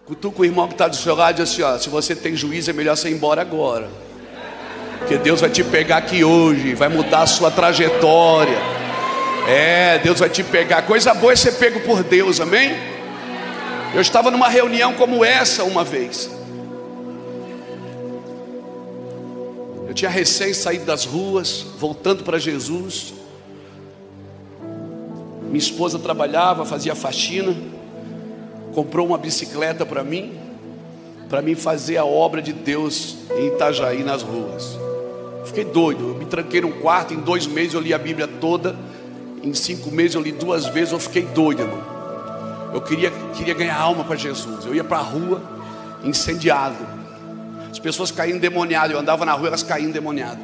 Cutuca o irmão que está do seu lado e diz assim, ó, se você tem juízo é melhor você ir embora agora, porque Deus vai te pegar aqui hoje, vai mudar a sua trajetória. Deus vai te pegar. Coisa boa é ser pego por Deus, amém? Eu estava numa reunião como essa uma vez. Eu tinha recém saído das ruas, voltando para Jesus. Minha esposa trabalhava, fazia faxina, comprou uma bicicleta para mim fazer a obra de Deus em Itajaí, nas ruas. Fiquei doido, eu me tranquei num quarto, em 2 meses eu li a Bíblia toda, em 5 meses eu li 2 vezes, eu fiquei doido, irmão. Eu queria ganhar alma para Jesus. Eu ia para a rua, incendiado, as pessoas caíam endemoniadas, eu andava na rua, elas caíam endemoniadas.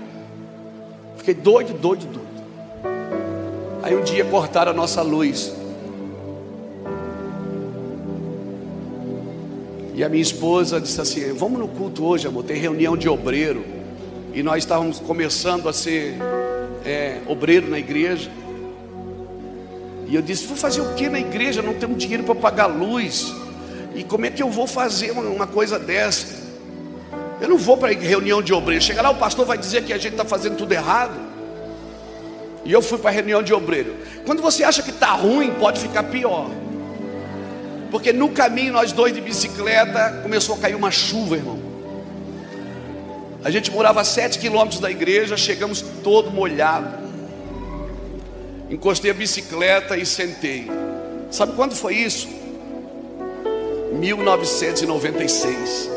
Fiquei doido. Aí um dia cortaram a nossa luz, e a minha esposa disse assim, vamos no culto hoje, amor, tem reunião de obreiro. E nós estávamos começando a ser obreiro na igreja. E eu disse, vou fazer o que na igreja? Não tenho dinheiro para pagar luz. E como é que eu vou fazer uma coisa dessa? Eu não vou para a reunião de obreiro. Chega lá, o pastor vai dizer que a gente está fazendo tudo errado. E eu fui para a reunião de obreiro. Quando você acha que está ruim, pode ficar pior. Porque no caminho, nós dois de bicicleta, começou a cair uma chuva, irmão. A gente morava a 7 quilômetros da igreja, chegamos todo molhado. Encostei a bicicleta e sentei. Sabe quando foi isso? 1996.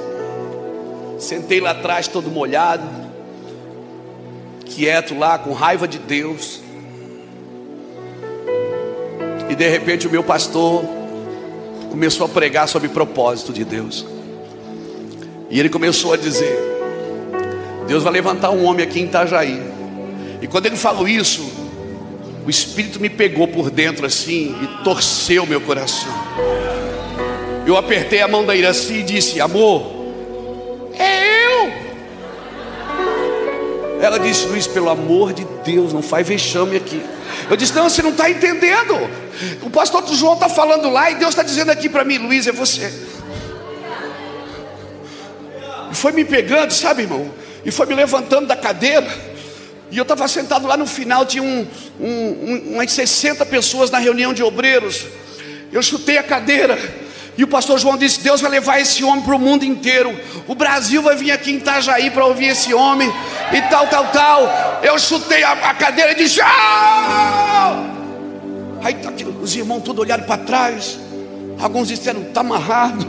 Sentei lá atrás todo molhado, quieto lá, com raiva de Deus. E de repente o meu pastor começou a pregar sobre propósito de Deus. E ele começou a dizer, Deus vai levantar um homem aqui em Itajaí. E quando ele falou isso, o Espírito me pegou por dentro assim e torceu meu coração. Eu apertei a mão da Iraci e disse, amor, é eu. Ela disse, Luiz, pelo amor de Deus, não faz vexame aqui. Eu disse, não, você não está entendendo. O pastor João está falando lá e Deus está dizendo aqui para mim, Luiz, é você. E foi me pegando, sabe, irmão? E foi me levantando da cadeira. E eu estava sentado lá no final, tinha umas 60 pessoas na reunião de obreiros. Eu chutei a cadeira e o pastor João disse, Deus vai levar esse homem para o mundo inteiro. O Brasil vai vir aqui em Itajaí para ouvir esse homem. E tal. Eu chutei a cadeira e disse, ah! Aí os irmãos todos olharam para trás. Alguns disseram, está amarrado.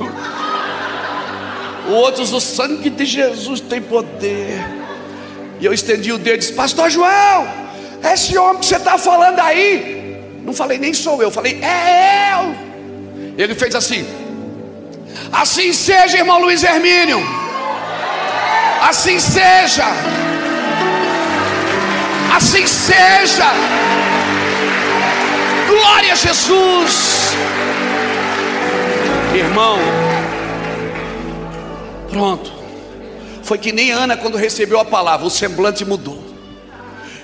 Outros, o sangue de Jesus tem poder. E eu estendi o dedo e disse, pastor João, esse homem que você está falando aí. Não falei nem sou eu, falei, é eu. Ele fez assim, assim seja, irmão Luiz Hermínio, assim seja, assim seja, glória a Jesus. Irmão, pronto, foi que nem Ana quando recebeu a palavra, o semblante mudou.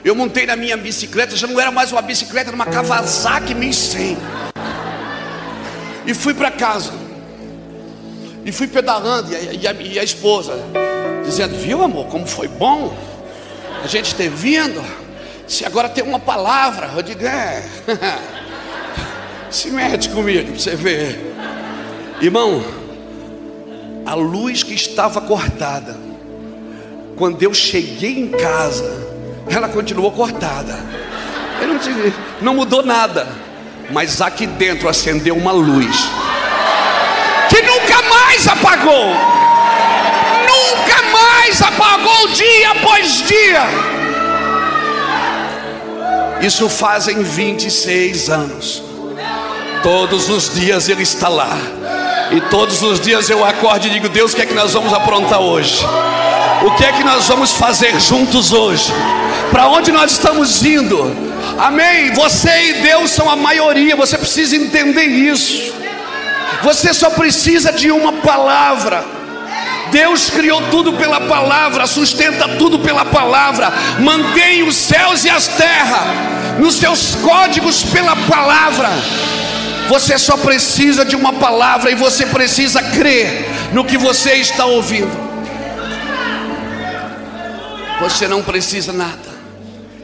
Eu montei na minha bicicleta, já não era mais uma bicicleta, era uma Kawasaki 1100. E fui para casa. E fui pedalando, e a esposa dizendo, viu amor, como foi bom a gente ter vindo. Se agora tem uma palavra. Eu digo, se mete comigo para você ver. Irmão, a luz que estava cortada, quando eu cheguei em casa, ela continuou cortada. Não mudou nada. Mas aqui dentro acendeu uma luz que nunca mais apagou. Nunca mais apagou, dia após dia. Isso fazem 26 anos. Todos os dias Ele está lá. E todos os dias eu acordo e digo, Deus, o que é que nós vamos aprontar hoje? O que é que nós vamos fazer juntos hoje? Para onde nós estamos indo? Amém? Você e Deus são a maioria. Você precisa entender isso. Você só precisa de uma palavra. Deus criou tudo pela palavra, sustenta tudo pela palavra, mantém os céus e as terras nos seus códigos pela palavra. Você só precisa de uma palavra e você precisa crer no que você está ouvindo. Você não precisa nada.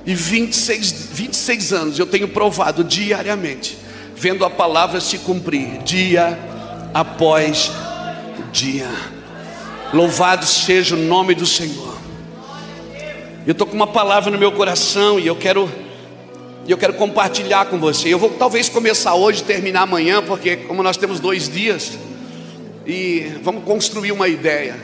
E 26 anos eu tenho provado diariamente, vendo a palavra se cumprir, dia após dia. Louvado seja o nome do Senhor. Eu estou com uma palavra no meu coração e eu quero compartilhar com você. Eu vou talvez começar hoje e terminar amanhã, porque como nós temos 2 dias, e vamos construir uma ideia.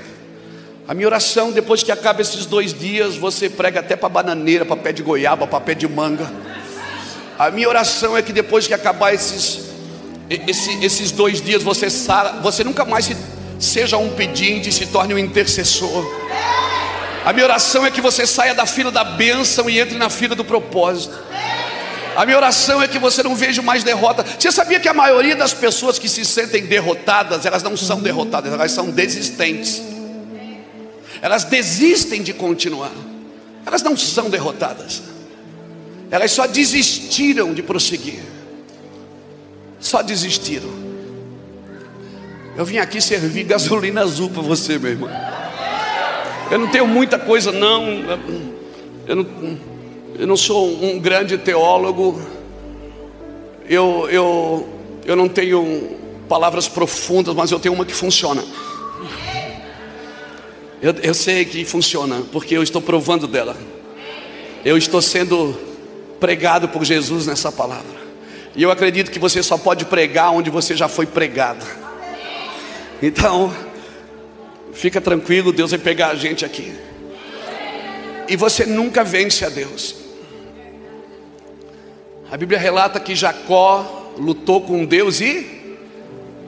A minha oração, depois que acaba esses 2 dias, você prega até para bananeira, para pé de goiaba, para pé de manga. A minha oração é que depois que acabar esses 2 dias, você nunca mais seja um pedinte e se torne um intercessor. A minha oração é que você saia da fila da bênção e entre na fila do propósito. A minha oração é que você não veja mais derrota. Você sabia que a maioria das pessoas que se sentem derrotadas, elas não são derrotadas, elas são desistentes. Elas desistem de continuar. Elas não são derrotadas. Elas só desistiram de prosseguir. Só desistiram. Eu vim aqui servir gasolina azul para você, meu irmão. Eu não tenho muita coisa não. Eu não sou um grande teólogo. Eu não tenho palavras profundas, mas eu tenho uma que funciona. Eu sei que funciona, porque eu estou provando dela. Eu estou sendo pregado por Jesus nessa palavra. E eu acredito que você só pode pregar onde você já foi pregado. Então, fica tranquilo, Deus vai pegar a gente aqui. E você nunca vence a Deus. A Bíblia relata que Jacó lutou com Deus e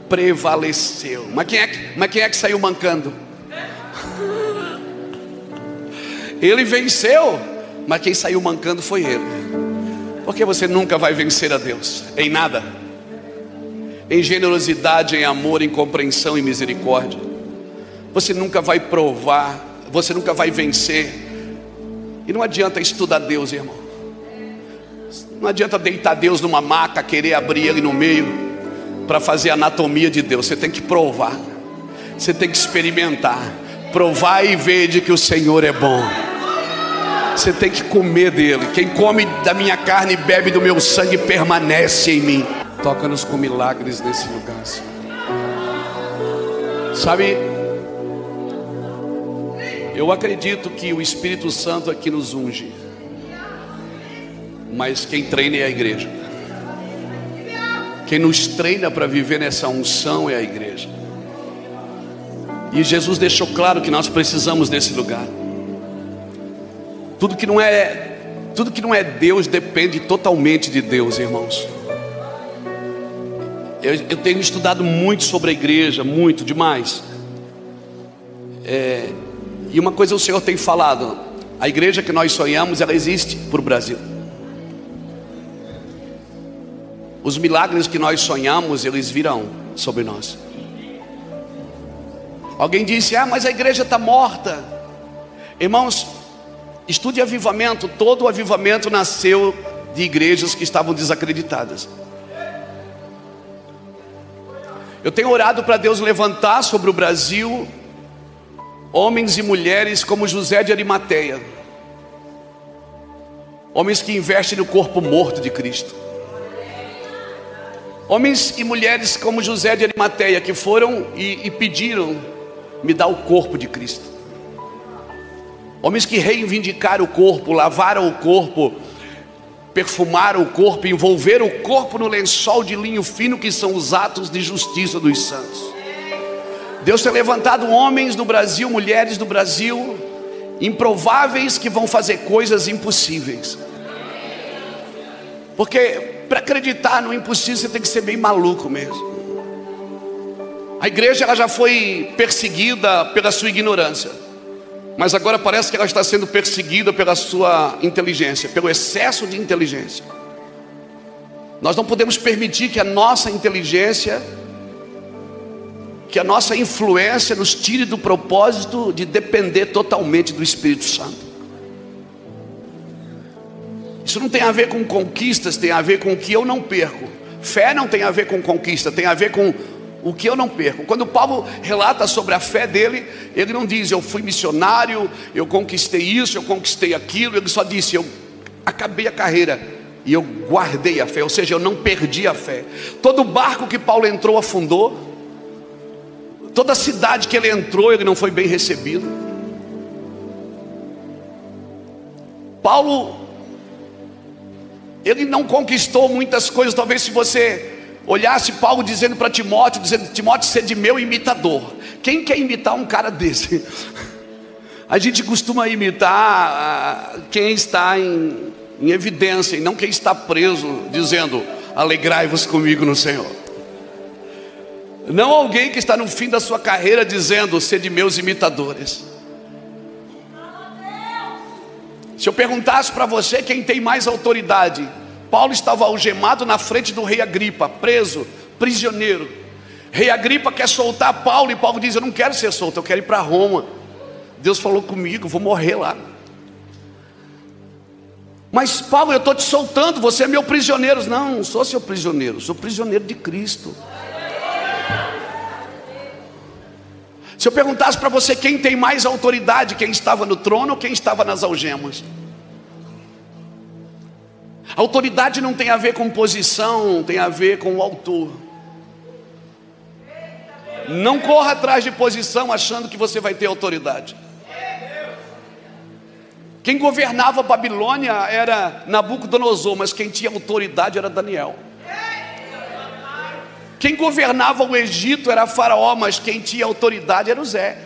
prevaleceu. Mas quem é que saiu mancando? Ele venceu, mas quem saiu mancando foi ele. Porque você nunca vai vencer a Deus em nada. Em generosidade, em amor, em compreensão e misericórdia. Você nunca vai provar, você nunca vai vencer. E não adianta estudar Deus, irmão. Não adianta deitar Deus numa maca, querer abrir ele no meio para fazer a anatomia de Deus. Você tem que provar. Você tem que experimentar. Provar e ver de que o Senhor é bom. Você tem que comer dele. Quem come da minha carne e bebe do meu sangue permanece em mim. Toca-nos com milagres nesse lugar, Senhor. Sabe, eu acredito que o Espírito Santo aqui nos unge, mas quem treina é a igreja. Quem nos treina para viver nessa unção é a igreja. E Jesus deixou claro que nós precisamos desse lugar. Tudo que não é Deus depende totalmente de Deus, irmãos. Eu tenho estudado muito sobre a igreja, muito, demais. E uma coisa o Senhor tem falado: a igreja que nós sonhamos, ela existe para o Brasil. Os milagres que nós sonhamos, eles virão sobre nós. Alguém disse: mas a igreja está morta. Irmãos, estude avivamento. Todo o avivamento nasceu de igrejas que estavam desacreditadas. Eu tenho orado para Deus levantar sobre o Brasil homens e mulheres como José de Arimateia, homens que investem no corpo morto de Cristo. Homens e mulheres como José de Arimateia, que foram e pediram: me dá o corpo de Cristo. Homens que reivindicaram o corpo, lavaram o corpo, perfumaram o corpo, envolveram o corpo no lençol de linho fino, que são os atos de justiça dos santos. Deus tem levantado homens do Brasil, mulheres do Brasil, improváveis, que vão fazer coisas impossíveis. Porque para acreditar no impossível você tem que ser bem maluco mesmo. A igreja, ela já foi perseguida pela sua ignorância, mas agora parece que ela está sendo perseguida pela sua inteligência, pelo excesso de inteligência. Nós não podemos permitir que a nossa inteligência, que a nossa influência nos tire do propósito de depender totalmente do Espírito Santo. Isso não tem a ver com conquistas, tem a ver com o que eu não perco Fé não tem a ver com conquista, tem a ver com o que eu não perco. Quando Paulo relata sobre a fé dele, ele não diz: eu fui missionário, eu conquistei isso, eu conquistei aquilo. Ele só disse: eu acabei a carreira e eu guardei a fé, ou seja, eu não perdi a fé. Todo barco que Paulo entrou afundou, toda cidade que ele entrou, ele não foi bem recebido. Paulo, ele não conquistou muitas coisas. Talvez se você olhasse Paulo dizendo para Timóteo, dizendo: Timóteo, seja meu imitador. Quem quer imitar um cara desse? A gente costuma imitar quem está em evidência, e não quem está preso, dizendo: alegrai-vos comigo no Senhor. Não alguém que está no fim da sua carreira dizendo: sede meus imitadores. Se eu perguntasse para você quem tem mais autoridade, Paulo estava algemado na frente do rei Agripa, preso, prisioneiro. Rei Agripa quer soltar Paulo, e Paulo diz: eu não quero ser solto, eu quero ir para Roma. Deus falou comigo, vou morrer lá. Mas Paulo, eu estou te soltando, você é meu prisioneiro. Não sou seu prisioneiro, sou prisioneiro de Cristo. Se eu perguntasse para você quem tem mais autoridade, quem estava no trono ou quem estava nas algemas? Autoridade não tem a ver com posição, tem a ver com o autor. Não corra atrás de posição achando que você vai ter autoridade. Quem governava a Babilônia era Nabucodonosor, mas quem tinha autoridade era Daniel. Quem governava o Egito era Faraó, mas quem tinha autoridade era o Zé.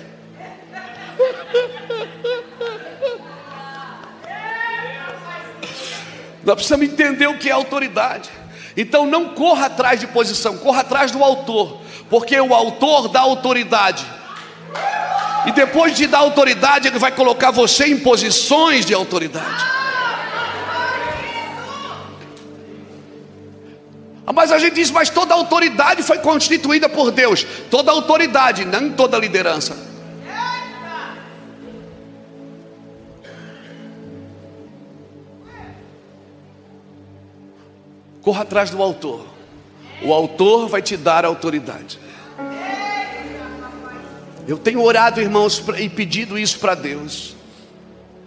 Nós precisamos entender o que é autoridade. Então não corra atrás de posição, corra atrás do autor, porque o autor dá autoridade. E depois de dar autoridade, ele vai colocar você em posições de autoridade. Mas a gente diz: mas toda autoridade foi constituída por Deus. Toda autoridade, não toda liderança. Corra atrás do autor. O autor vai te dar autoridade. Eu tenho orado, irmãos, e pedido isso para Deus: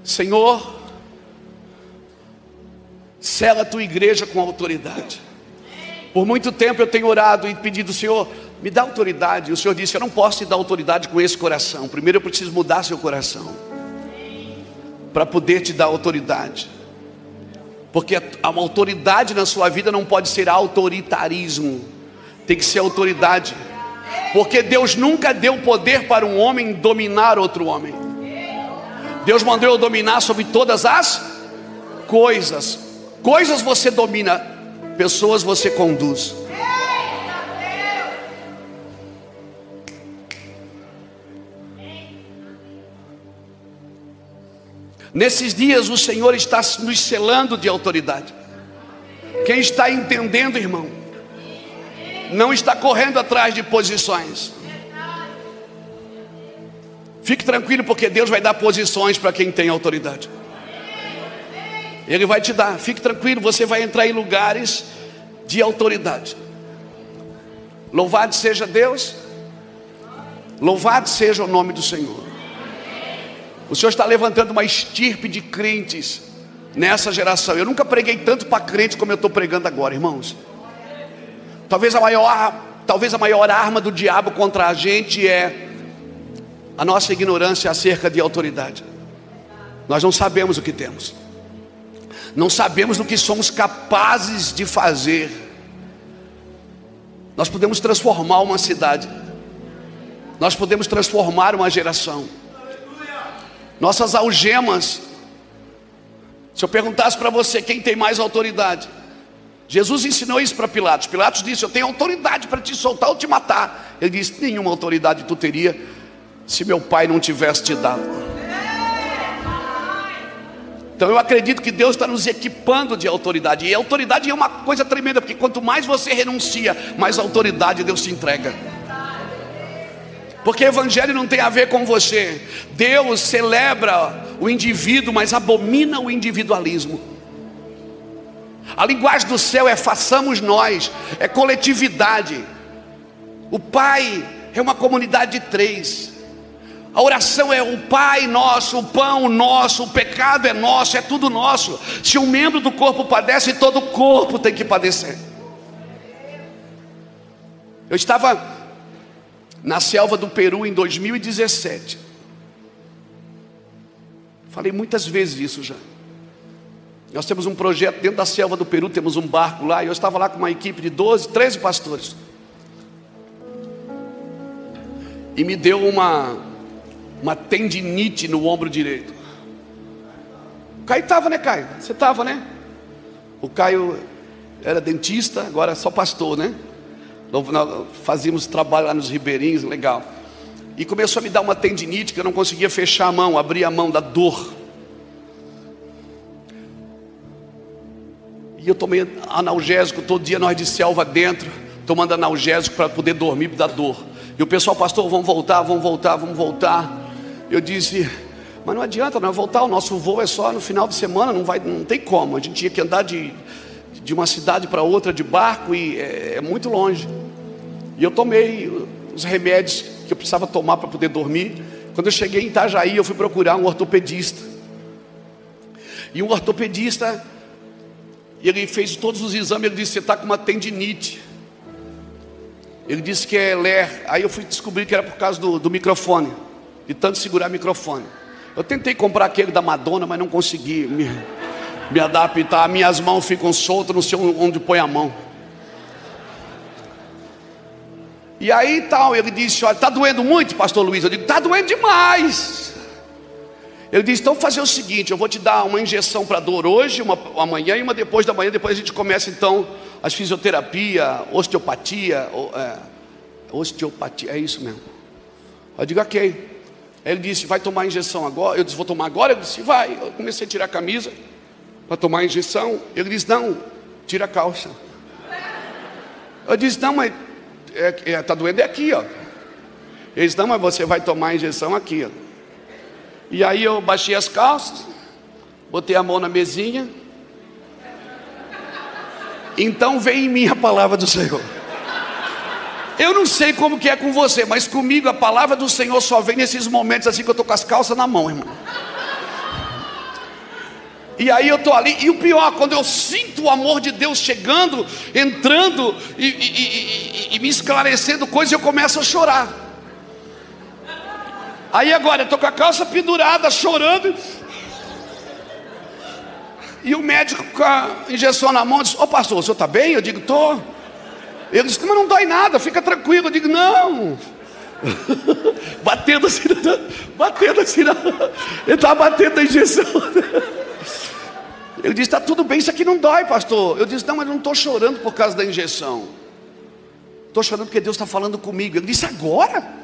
Senhor, sela a tua igreja com autoridade. Por muito tempo eu tenho orado e pedido: Senhor, me dá autoridade. E o Senhor disse: eu não posso te dar autoridade com esse coração. Primeiro eu preciso mudar seu coração para poder te dar autoridade. Porque a autoridade na sua vida não pode ser autoritarismo, tem que ser autoridade. Porque Deus nunca deu poder para um homem dominar outro homem. Deus mandou eu dominar sobre todas as coisas. Coisas você domina, pessoas você conduz. Nesses dias o Senhor está nos selando de autoridade. Quem está entendendo, irmão, não está correndo atrás de posições. Fique tranquilo, porque Deus vai dar posições para quem tem autoridade. Ele vai te dar, fique tranquilo, você vai entrar em lugares de autoridade. Louvado seja Deus, louvado seja o nome do Senhor. O Senhor está levantando uma estirpe de crentes nessa geração. Eu nunca preguei tanto para crente como eu estou pregando agora, irmãos. Talvez a maior arma do diabo contra a gente é a nossa ignorância acerca de autoridade. Nós não sabemos o que temos, não sabemos o que somos capazes de fazer. Nós podemos transformar uma cidade, nós podemos transformar uma geração. Nossas algemas, se eu perguntasse para você quem tem mais autoridade, Jesus ensinou isso para Pilatos. Pilatos disse: eu tenho autoridade para te soltar ou te matar. Ele disse: nenhuma autoridade tu teria se meu pai não tivesse te dado. Então eu acredito que Deus está nos equipando de autoridade. E a autoridade é uma coisa tremenda, porque quanto mais você renuncia, mais autoridade Deus te entrega. Porque evangelho não tem a ver com você. Deus celebra o indivíduo, mas abomina o individualismo. A linguagem do céu é façamos nós, é coletividade. O Pai é uma comunidade de 3. A oração é o Pai nosso, o pão nosso, o pecado é nosso, é tudo nosso. Se um membro do corpo padece, todo o corpo tem que padecer. Eu estava na selva do Peru em 2017. Falei muitas vezes isso já. Nós temos um projeto dentro da selva do Peru, temos um barco lá, e eu estava lá com uma equipe de 12, 13 pastores. E me deu uma tendinite no ombro direito. O Caio estava, né, Caio? Você estava, né? O Caio era dentista, agora é só pastor, né? Nós fazíamos trabalho lá nos ribeirinhos, legal. E começou a me dar uma tendinite que eu não conseguia fechar a mão, abrir a mão da dor. E eu tomei analgésico todo dia, nós de selva dentro, tomando analgésico para poder dormir da dor. E o pessoal, pastor, vamos voltar, vamos voltar, vamos voltar. Eu disse, mas não adianta, não vai voltar, o nosso voo é só no final de semana, não tem como. A gente tinha que andar de uma cidade para outra de barco e é muito longe. E eu tomei os remédios que eu precisava tomar para poder dormir. Quando eu cheguei em Itajaí, eu fui procurar um ortopedista. E um ortopedista, ele fez todos os exames, ele disse, você está com uma tendinite. Ele disse que é LER. Aí eu fui descobrir que era por causa do microfone, de tanto segurar o microfone. Eu tentei comprar aquele da Madonna, mas não consegui me adaptar. Minhas mãos ficam soltas, não sei onde põe a mão. E aí tal, ele disse, olha, está doendo muito, pastor Luiz? Eu digo, está doendo demais. Ele disse, então fazer o seguinte, eu vou te dar uma injeção para dor hoje, uma amanhã e uma depois da manhã. Depois a gente começa então as fisioterapia, osteopatia, osteopatia, é isso mesmo. Eu digo, ok. Ele disse, vai tomar a injeção agora? Eu disse, vou tomar agora? Ele disse, vai. Eu comecei a tirar a camisa para tomar a injeção. Ele disse, não, tira a calça. Eu disse, não, mas está doendo aqui, ó. Ele disse, não, mas você vai tomar a injeção aqui, ó. E aí eu baixei as calças, botei a mão na mesinha. Então veio em mim a palavra do Senhor. Eu não sei como que é com você, mas comigo a palavra do Senhor só vem nesses momentos assim que eu estou com as calças na mão, irmão. E aí eu estou ali, e o pior, quando eu sinto o amor de Deus chegando, entrando e me esclarecendo coisas, eu começo a chorar. Aí agora eu estou com a calça pendurada, chorando. E o médico com a injeção na mão disse, ô pastor, o senhor está bem? Eu digo, estou. Ele disse, mas não dói nada, fica tranquilo. Eu digo, não. Batendo assim, ele estava batendo a injeção. Ele disse, está tudo bem, isso aqui não dói, pastor. Eu disse, não, mas eu não estou chorando por causa da injeção. Estou chorando porque Deus está falando comigo. Ele disse, agora?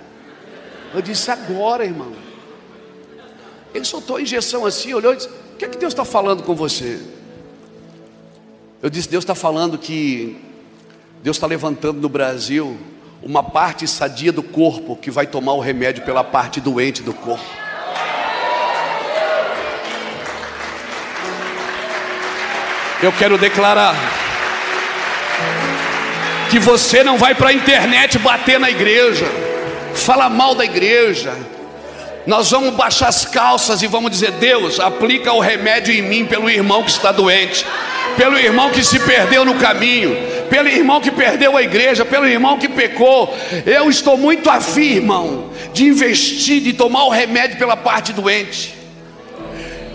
Eu disse, agora, irmão. Ele soltou a injeção assim, olhou e disse, o que é que Deus está falando com você? Eu disse, Deus está falando que Deus está levantando no Brasil uma parte sadia do corpo que vai tomar o remédio pela parte doente do corpo. Eu quero declarar que você não vai para a internet bater na igreja, falar mal da igreja. Nós vamos baixar as calças e vamos dizer, Deus, aplica o remédio em mim pelo irmão que está doente, pelo irmão que se perdeu no caminho, pelo irmão que perdeu a igreja, pelo irmão que pecou. Eu estou muito afim, irmão, de investir, de tomar o remédio pela parte doente.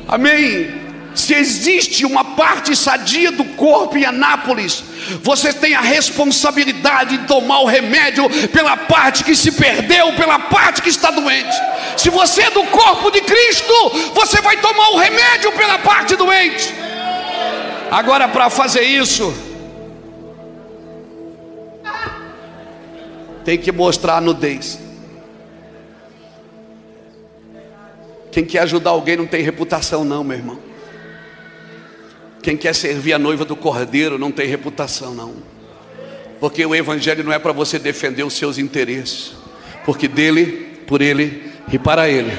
Amém? Se existe uma parte sadia do corpo em Anápolis, você tem a responsabilidade de tomar o remédio pela parte que se perdeu, pela parte que está doente. Se você é do corpo de Cristo, você vai tomar o remédio pela parte doente. Agora, para fazer isso, tem que mostrar a nudez. Quem quer ajudar alguém não tem reputação não, meu irmão. Quem quer servir a noiva do Cordeiro não tem reputação não. Porque o evangelho não é para você defender os seus interesses, porque dele, por ele e para ele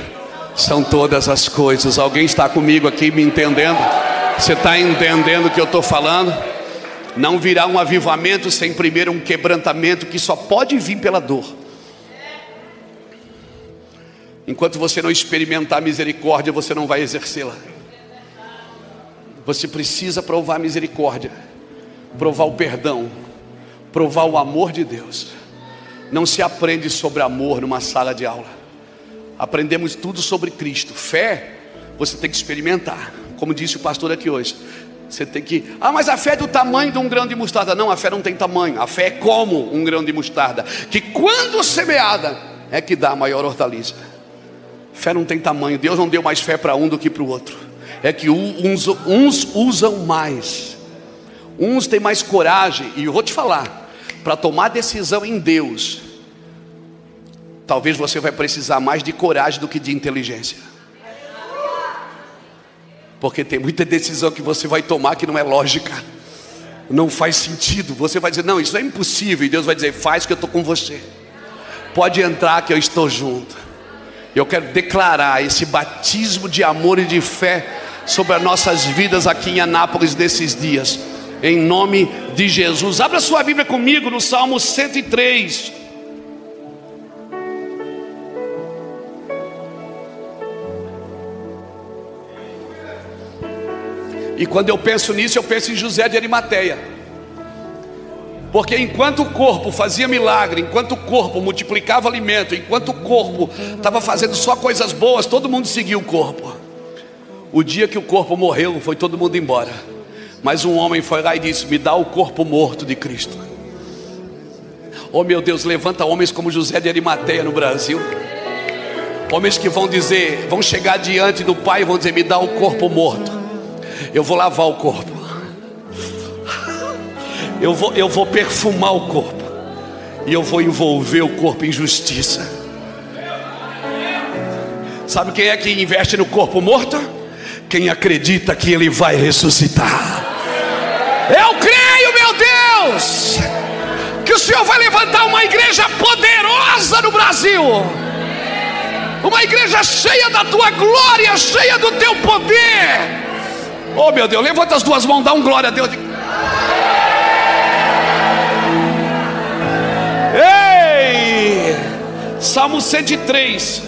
são todas as coisas. Alguém está comigo aqui me entendendo? Você está entendendo o que eu estou falando? Não virá um avivamento sem primeiro um quebrantamento que só pode vir pela dor. Enquanto você não experimentar a misericórdia, você não vai exercê-la. Você precisa provar a misericórdia, provar o perdão, provar o amor de Deus. Não se aprende sobre amor numa sala de aula. Aprendemos tudo sobre Cristo. Fé, você tem que experimentar. Como disse o pastor aqui hoje, você tem que... mas a fé é do tamanho de um grão de mostarda. Não, a fé não tem tamanho. A fé é como um grão de mostarda, que quando semeada é que dá a maior hortaliça. Fé não tem tamanho. Deus não deu mais fé para um do que para o outro. É que uns usam mais. Uns têm mais coragem. E eu vou te falar, para tomar decisão em Deus, talvez você vai precisar mais de coragem do que de inteligência. Porque tem muita decisão que você vai tomar que não é lógica, não faz sentido. Você vai dizer, não, isso é impossível. E Deus vai dizer, faz que eu estou com você. Pode entrar que eu estou junto. Eu quero declarar esse batismo de amor e de fé sobre as nossas vidas aqui em Anápolis nesses dias, em nome de Jesus. Abra sua Bíblia comigo no Salmo 103. E quando eu penso nisso, eu penso em José de Arimateia. Porque enquanto o corpo fazia milagre, enquanto o corpo multiplicava alimento, enquanto o corpo estava fazendo só coisas boas, todo mundo seguia o corpo. O dia que o corpo morreu, foi todo mundo embora. Mas um homem foi lá e disse, me dá o corpo morto de Cristo. Oh meu Deus, levanta homens como José de Arimateia no Brasil. Homens que vão dizer, vão chegar diante do Pai e vão dizer, me dá o corpo morto. Eu vou lavar o corpo. Eu vou perfumar o corpo. E eu vou envolver o corpo em justiça. Sabe quem é que investe no corpo morto? Quem acredita que ele vai ressuscitar. Eu creio, meu Deus, que o Senhor vai levantar uma igreja poderosa no Brasil. Uma igreja cheia da tua glória, cheia do teu poder. Oh meu Deus, levanta as duas mãos, dá um glória a Deus. Ei! Salmo 103.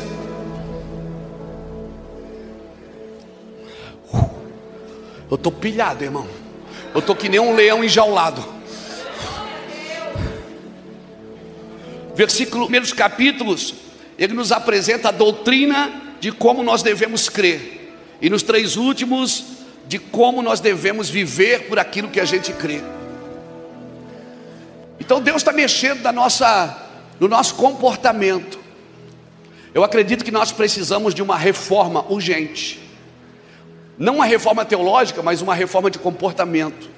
Eu estou pilhado, irmão. Eu estou que nem um leão enjaulado. Versículo, primeiros capítulos, ele nos apresenta a doutrina de como nós devemos crer. E nos 3 últimos, de como nós devemos viver por aquilo que a gente crê. Então Deus está mexendo no nosso comportamento. Eu acredito que nós precisamos de uma reforma urgente. Não uma reforma teológica, mas uma reforma de comportamento.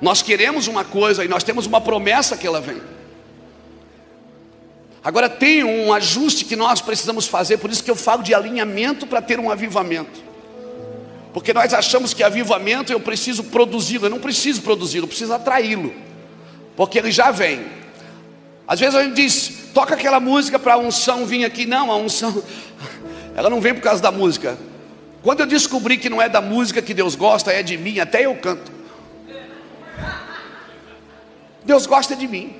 Nós queremos uma coisa e nós temos uma promessa que ela vem. Agora tem um ajuste que nós precisamos fazer. Por isso que eu falo de alinhamento para ter um avivamento. Porque nós achamos que avivamento eu preciso produzi-lo. Eu não preciso produzi-lo, eu preciso atraí-lo. Porque ele já vem. Às vezes a gente diz, toca aquela música para a unção vir aqui. Não, a unção, ela não vem por causa da música. Quando eu descobri que não é da música que Deus gosta, é de mim, até eu canto. Deus gosta de mim.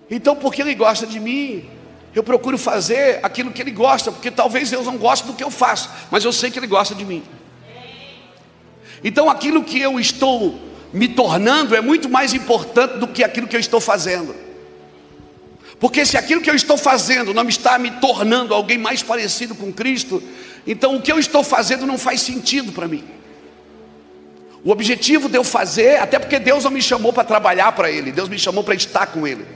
Então porque Ele gosta de mim, eu procuro fazer aquilo que Ele gosta. Porque talvez Deus não goste do que eu faço, mas eu sei que Ele gosta de mim. Então aquilo que eu estou me tornando é muito mais importante do que aquilo que eu estou fazendo. Porque se aquilo que eu estou fazendo não está me tornando alguém mais parecido com Cristo, então o que eu estou fazendo não faz sentido para mim. O objetivo de eu fazer, até porque Deus não me chamou para trabalhar para Ele, Deus me chamou para estar com Ele.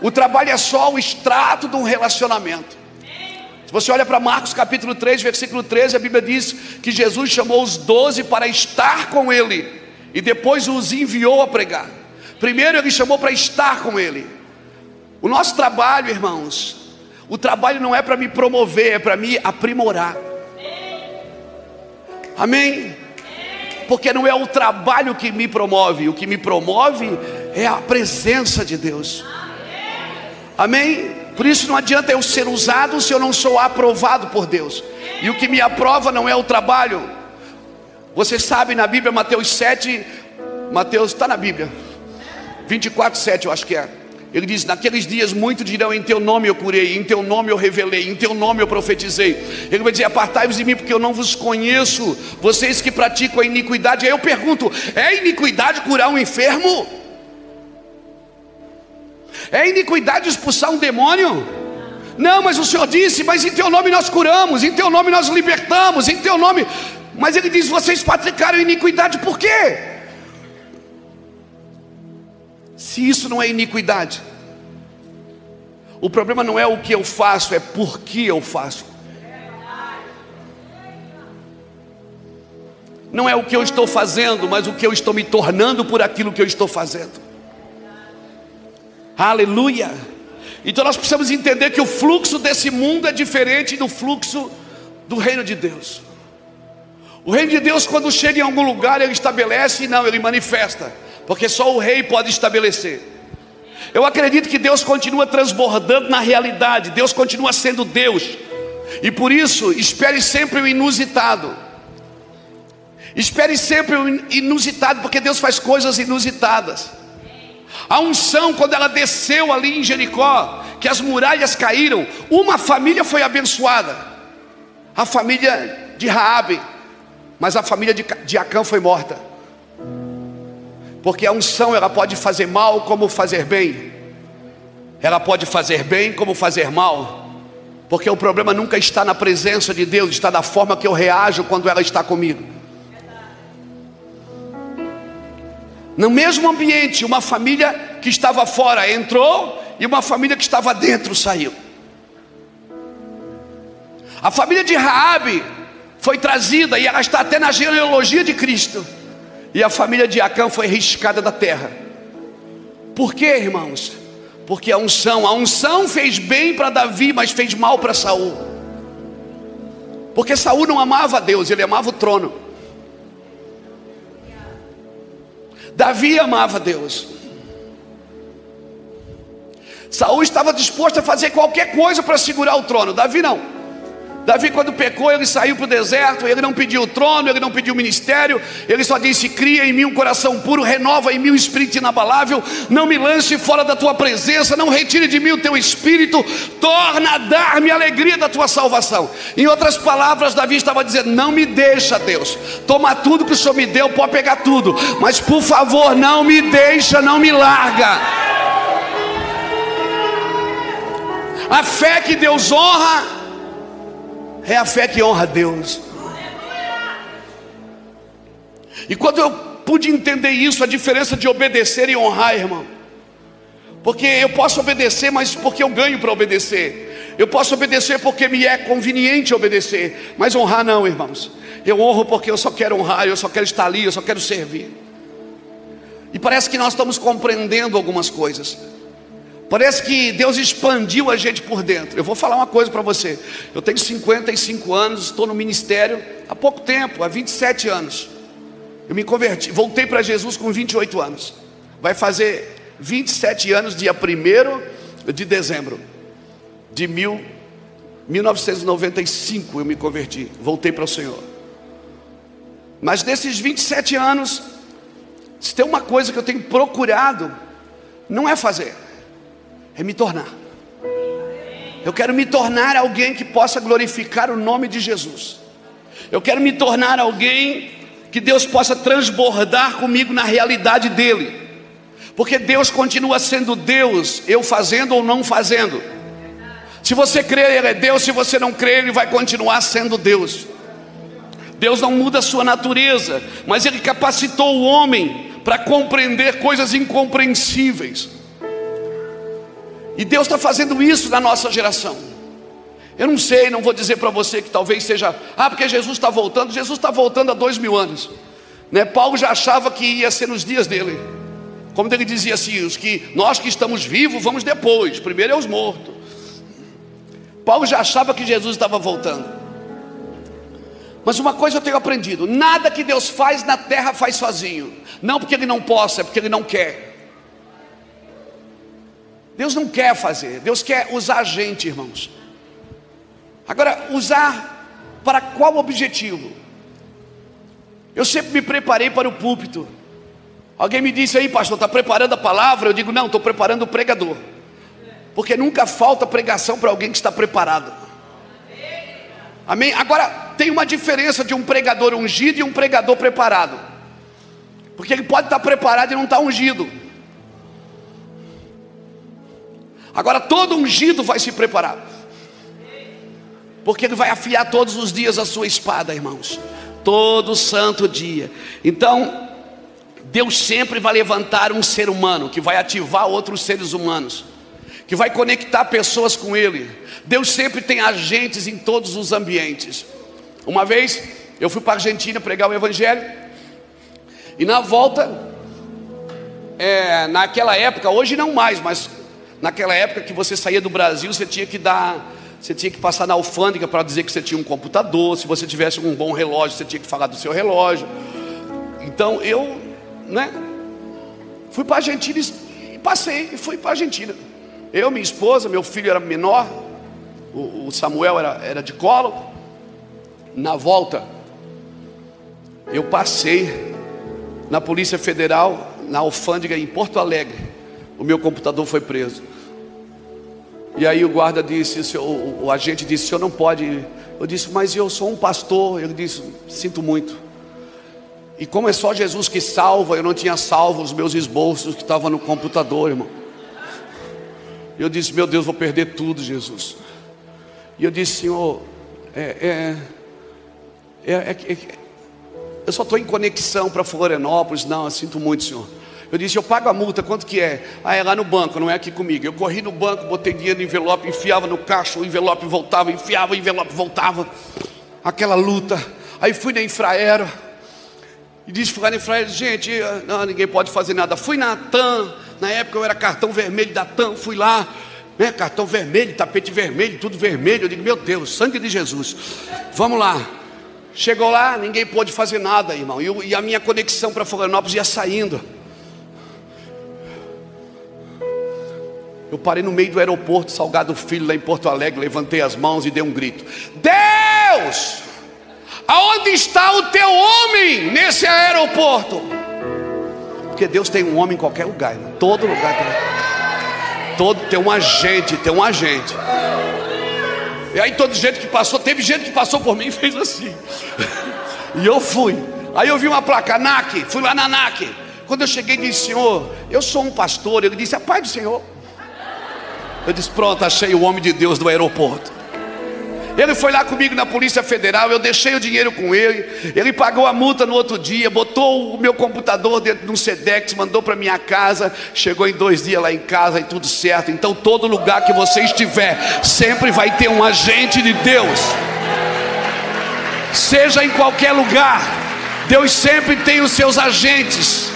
O trabalho é só o extrato de um relacionamento. Se você olha para Marcos capítulo 3, versículo 13, a Bíblia diz que Jesus chamou os 12 para estar com Ele, e depois os enviou a pregar. Primeiro Ele chamou para estar com Ele. O nosso trabalho, irmãos, o trabalho não é para me promover, é para me aprimorar. Amém? Porque não é o trabalho que me promove, o que me promove é a presença de Deus. Amém? Por isso não adianta eu ser usado se eu não sou aprovado por Deus. E o que me aprova não é o trabalho. Vocês sabem, na Bíblia, Mateus 7, Mateus está na Bíblia, 24:7 eu acho que é. Ele diz: naqueles dias muitos dirão, em teu nome eu curei, em teu nome eu revelei, em teu nome eu profetizei. Ele vai dizer: apartai-vos de mim, porque eu não vos conheço, vocês que praticam a iniquidade. Aí eu pergunto: é iniquidade curar um enfermo? É iniquidade expulsar um demônio? Não, mas o Senhor disse: mas em teu nome nós curamos, em teu nome nós libertamos, em teu nome. Mas ele diz: vocês praticaram iniquidade, por quê? Se isso não é iniquidade, o problema não é o que eu faço, é por que eu faço. Não é o que eu estou fazendo, mas o que eu estou me tornando por aquilo que eu estou fazendo. Aleluia. Então nós precisamos entender que o fluxo desse mundo é diferente do fluxo do reino de Deus. O reino de Deus, quando chega em algum lugar, ele estabelece, não, ele manifesta, porque só o rei pode estabelecer. Eu acredito que Deus continua transbordando na realidade. Deus continua sendo Deus. E por isso, espere sempre o inusitado. Espere sempre o inusitado, porque Deus faz coisas inusitadas. A unção, quando ela desceu ali em Jericó, que as muralhas caíram, uma família foi abençoada, a família de Raabe, mas a família de Acã foi morta. Porque a unção, ela pode fazer mal como fazer bem. Ela pode fazer bem como fazer mal. Porque o problema nunca está na presença de Deus, está na forma que eu reajo quando ela está comigo. No mesmo ambiente, uma família que estava fora entrou, e uma família que estava dentro saiu. A família de Raabe foi trazida, e ela está até na genealogia de Cristo. E a família de Acã foi riscada da terra. Por quê, irmãos? Porque a unção fez bem para Davi, mas fez mal para Saul. Porque Saul não amava a Deus, ele amava o trono. Davi amava a Deus. Saul estava disposto a fazer qualquer coisa para segurar o trono. Davi não. Davi, quando pecou, ele saiu para o deserto. Ele não pediu o trono, ele não pediu o ministério. Ele só disse: cria em mim um coração puro, renova em mim um espírito inabalável. Não me lance fora da tua presença, não retire de mim o teu espírito. Torna a dar-me a alegria da tua salvação. Em outras palavras, Davi estava dizendo: não me deixa, Deus, toma tudo que o Senhor me deu, pode pegar tudo, mas por favor, não me deixa, não me larga. A fé que Deus honra é a fé que honra a Deus. E quando eu pude entender isso, a diferença de obedecer e honrar, irmão. Porque eu posso obedecer, mas porque eu ganho para obedecer. Eu posso obedecer porque me é conveniente obedecer. Mas honrar não, irmãos. Eu honro porque eu só quero honrar, eu só quero estar ali, eu só quero servir. E parece que nós estamos compreendendo algumas coisas. Parece que Deus expandiu a gente por dentro. Eu vou falar uma coisa para você. Eu tenho 55 anos, estou no ministério há pouco tempo, há 27 anos. Eu me converti, voltei para Jesus com 28 anos. Vai fazer 27 anos, dia 1º de dezembro de 1995 eu me converti, voltei para o Senhor. Mas nesses 27 anos, se tem uma coisa que eu tenho procurado, não é fazer, é me tornar. Eu quero me tornar alguém que possa glorificar o nome de Jesus. Eu quero me tornar alguém que Deus possa transbordar comigo na realidade dele. Porque Deus continua sendo Deus, eu fazendo ou não fazendo. Se você crê, ele é Deus. Se você não crê, ele vai continuar sendo Deus. Deus não muda a sua natureza, mas ele capacitou o homem para compreender coisas incompreensíveis. E Deus está fazendo isso na nossa geração. Eu não sei, não vou dizer para você que talvez seja porque Jesus está voltando. Jesus está voltando há 2000 anos, né? Paulo já achava que ia ser nos dias dele. Como ele dizia assim: nós que estamos vivos vamos depois, primeiro é os mortos. Paulo já achava que Jesus estava voltando. Mas uma coisa eu tenho aprendido: nada que Deus faz na terra faz sozinho. Não porque ele não possa, é porque ele não quer. Deus não quer fazer, Deus quer usar a gente, irmãos. Agora, usar Para qual objetivo? Eu sempre me preparei para o púlpito. Alguém me disse aí, pastor, está preparando a palavra? Eu digo, não, estou preparando o pregador. Porque nunca falta pregação para alguém que está preparado. Amém? Agora, tem uma diferença de um pregador ungido e um pregador preparado. Porque ele pode estar preparado e não estar ungido. Agora, todo ungido vai se preparar. Porque ele vai afiar todos os dias a sua espada, irmãos. Todo santo dia. Então, Deus sempre vai levantar um ser humano que vai ativar outros seres humanos, que vai conectar pessoas com Ele. Deus sempre tem agentes em todos os ambientes. Uma vez eu fui para a Argentina pregar o Evangelho, e na volta, naquela época, hoje não mais, mas naquela época que você saía do Brasil, você tinha que passar na alfândega para dizer que você tinha um computador. Se você tivesse um bom relógio, você tinha que falar do seu relógio. Então eu, fui para a Argentina e passei e fui para a Argentina. Eu, minha esposa, meu filho era menor, o Samuel era de colo. Na volta, eu passei na Polícia Federal, na alfândega em Porto Alegre. O meu computador foi preso. E aí o guarda disse, o agente disse, o senhor não pode. Eu disse, mas eu sou um pastor. Ele disse, sinto muito. E como é só Jesus que salva, eu não tinha salvo os meus esboços que estavam no computador, irmão. Eu disse, meu Deus, vou perder tudo, Jesus. E eu disse, Senhor, eu só estou em conexão para Florianópolis. Não, eu sinto muito, Senhor. Eu disse, eu pago a multa, quanto que é? Ah, é lá no banco, não é aqui comigo. Eu corri no banco, botei dinheiro no envelope, enfiava no caixa, o envelope voltava, enfiava, o envelope voltava. Aquela luta. Aí fui na Infraero e disse, fui lá na Infraero, gente, não, ninguém pode fazer nada. Fui na TAM, na época eu era cartão vermelho da TAM, fui lá, cartão vermelho, tapete vermelho, tudo vermelho. Eu digo, meu Deus, sangue de Jesus, vamos lá. Chegou lá, ninguém pôde fazer nada, irmão. E a minha conexão para Florianópolis ia saindo. Eu parei no meio do aeroporto Salgado Filho, lá em Porto Alegre, levantei as mãos e dei um grito: Deus, aonde está o teu homem nesse aeroporto? Porque Deus tem um homem em qualquer lugar, irmão. Todo lugar tem um agente, E aí teve gente que passou por mim e fez assim. E eu fui. Aí eu vi uma placa, NAC, fui lá na NAC. Quando eu cheguei, disse: Senhor, eu sou um pastor. Ele disse: a paz do Senhor. Eu disse: pronto, achei o homem de Deus do aeroporto. Ele foi lá comigo na Polícia Federal, eu deixei o dinheiro com ele. Ele pagou a multa no outro dia, botou o meu computador dentro de um Sedex, mandou para minha casa. Chegou em 2 dias lá em casa e tudo certo. Então todo lugar que você estiver, sempre vai ter um agente de Deus. Seja em qualquer lugar, Deus sempre tem os seus agentes.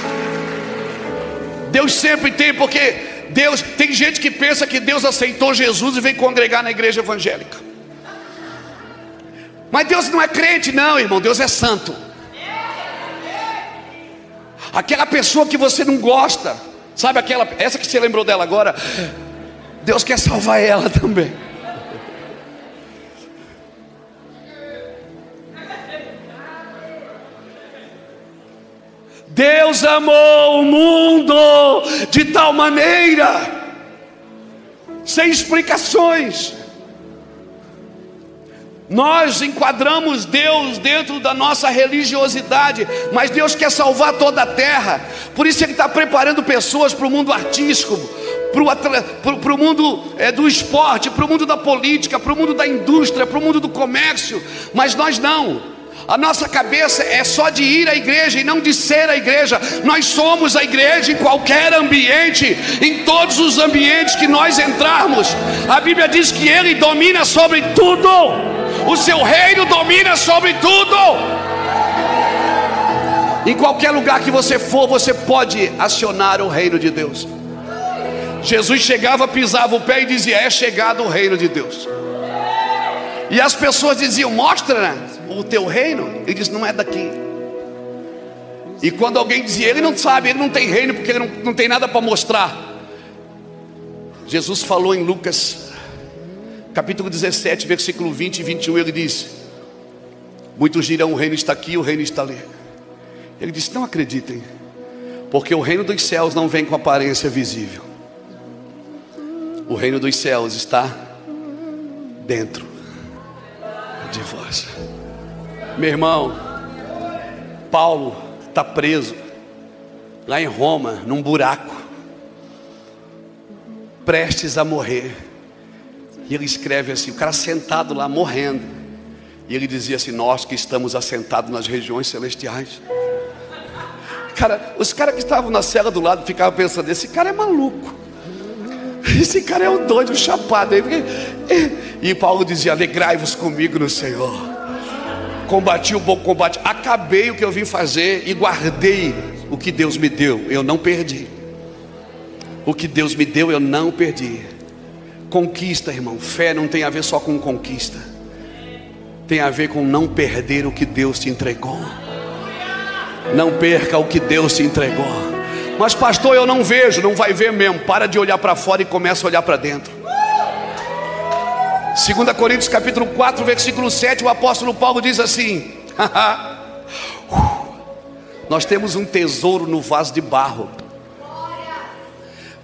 Deus sempre tem, porque Deus, tem gente que pensa que Deus aceitou Jesus e vem congregar na igreja evangélica. Mas Deus não é crente, não, irmão. Deus é santo. Aquela pessoa que você não gosta, sabe essa que você lembrou dela agora, Deus quer salvar ela também. Deus amou o mundo de tal maneira, sem explicações. Nós enquadramos Deus dentro da nossa religiosidade, mas Deus quer salvar toda a terra. Por isso Ele está preparando pessoas para o mundo artístico, para o mundo do esporte, para o mundo da política, para o mundo da indústria, para o mundo do comércio. Mas nós não. A nossa cabeça é só de ir à igreja e não de ser a igreja. Nós somos a igreja em qualquer ambiente, em todos os ambientes que nós entrarmos. A Bíblia diz que Ele domina sobre tudo. O seu reino domina sobre tudo. Em qualquer lugar que você for, você pode acionar o reino de Deus. Jesus chegava, pisava o pé e dizia: é chegado o reino de Deus. E as pessoas diziam: mostra o teu reino. Ele diz: não é daqui. E quando alguém dizia: ele não sabe, ele não tem reino, porque ele não tem nada para mostrar. Jesus falou em Lucas capítulo 17, versículo 20 e 21, ele disse: Muitos dirão: o reino está aqui, o reino está ali. Ele disse: não acreditem, porque o reino dos céus não vem com aparência visível. O reino dos céus está dentro de vós. Meu irmão, Paulo está preso lá em Roma, num buraco, prestes a morrer. E ele escreve assim, o cara sentado lá morrendo, e ele dizia assim: nós que estamos assentados nas regiões celestiais. Cara, os caras que estavam na cela do lado ficavam pensando: esse cara é maluco, esse cara é um doido, um chapado. E Paulo dizia: alegrai-vos comigo no Senhor. Combati o bom combate, acabei o que eu vim fazer e guardei o que Deus me deu. Eu não perdi. O que Deus me deu eu não perdi. Conquista, irmão. Fé não tem a ver só com conquista, tem a ver com não perder o que Deus te entregou. Não perca o que Deus te entregou. Mas pastor, eu não vejo. Não vai ver mesmo. Para de olhar para fora e começa a olhar para dentro. 2 Coríntios capítulo 4, versículo 7, o apóstolo Paulo diz assim: nós temos um tesouro no vaso de barro,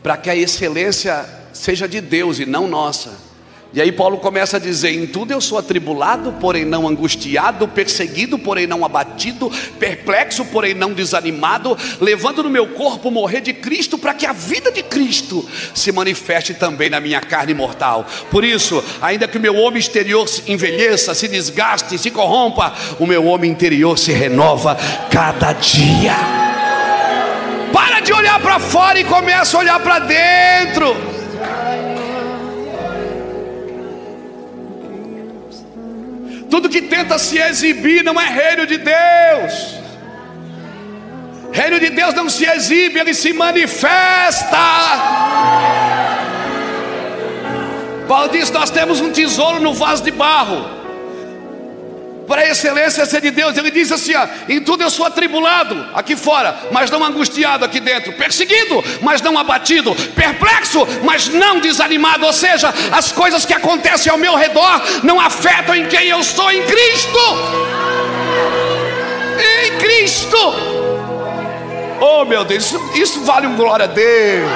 para que a excelência seja de Deus e não nossa. E aí Paulo começa a dizer: em tudo eu sou atribulado, porém não angustiado, perseguido, porém não abatido, perplexo, porém não desanimado, levando no meu corpo o morrer de Cristo, para que a vida de Cristo se manifeste também na minha carne mortal. Por isso, ainda que o meu homem exterior se envelheça, se desgaste, se corrompa, o meu homem interior se renova cada dia. Para de olhar para fora e começa a olhar para dentro. Tudo que tenta se exibir não é reino de Deus. Reino de Deus não se exibe, ele se manifesta. Paulo diz: nós temos um tesouro no vaso de barro, para a excelência ser de Deus. Ele diz assim: ó, em tudo eu sou atribulado aqui fora, mas não angustiado aqui dentro, perseguido, mas não abatido, perplexo, mas não desanimado. Ou seja, as coisas que acontecem ao meu redor não afetam em quem eu sou em Cristo. Em Cristo. Oh meu Deus, isso vale um glória a Deus.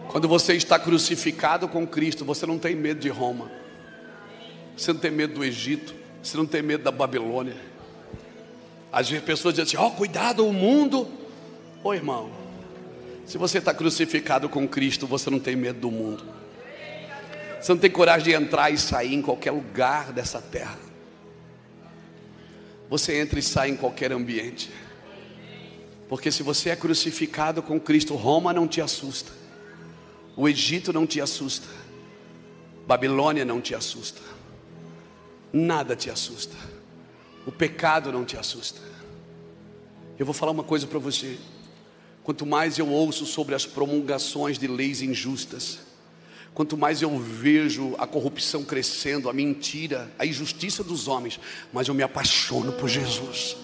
Quando você está crucificado com Cristo, você não tem medo de Roma, você não tem medo do Egito, você não tem medo da Babilônia. Às vezes pessoas dizem assim: cuidado, o mundo. Irmão, se você está crucificado com Cristo, você não tem medo do mundo. Você não tem coragem de entrar e sair em qualquer lugar dessa terra. Você entra e sai em qualquer ambiente, porque se você é crucificado com Cristo, Roma não te assusta, o Egito não te assusta, Babilônia não te assusta, nada te assusta, o pecado não te assusta. Eu vou falar uma coisa para você: quanto mais eu ouço sobre as promulgações de leis injustas, quanto mais eu vejo a corrupção crescendo, a mentira, a injustiça dos homens, mas eu me apaixono por Jesus,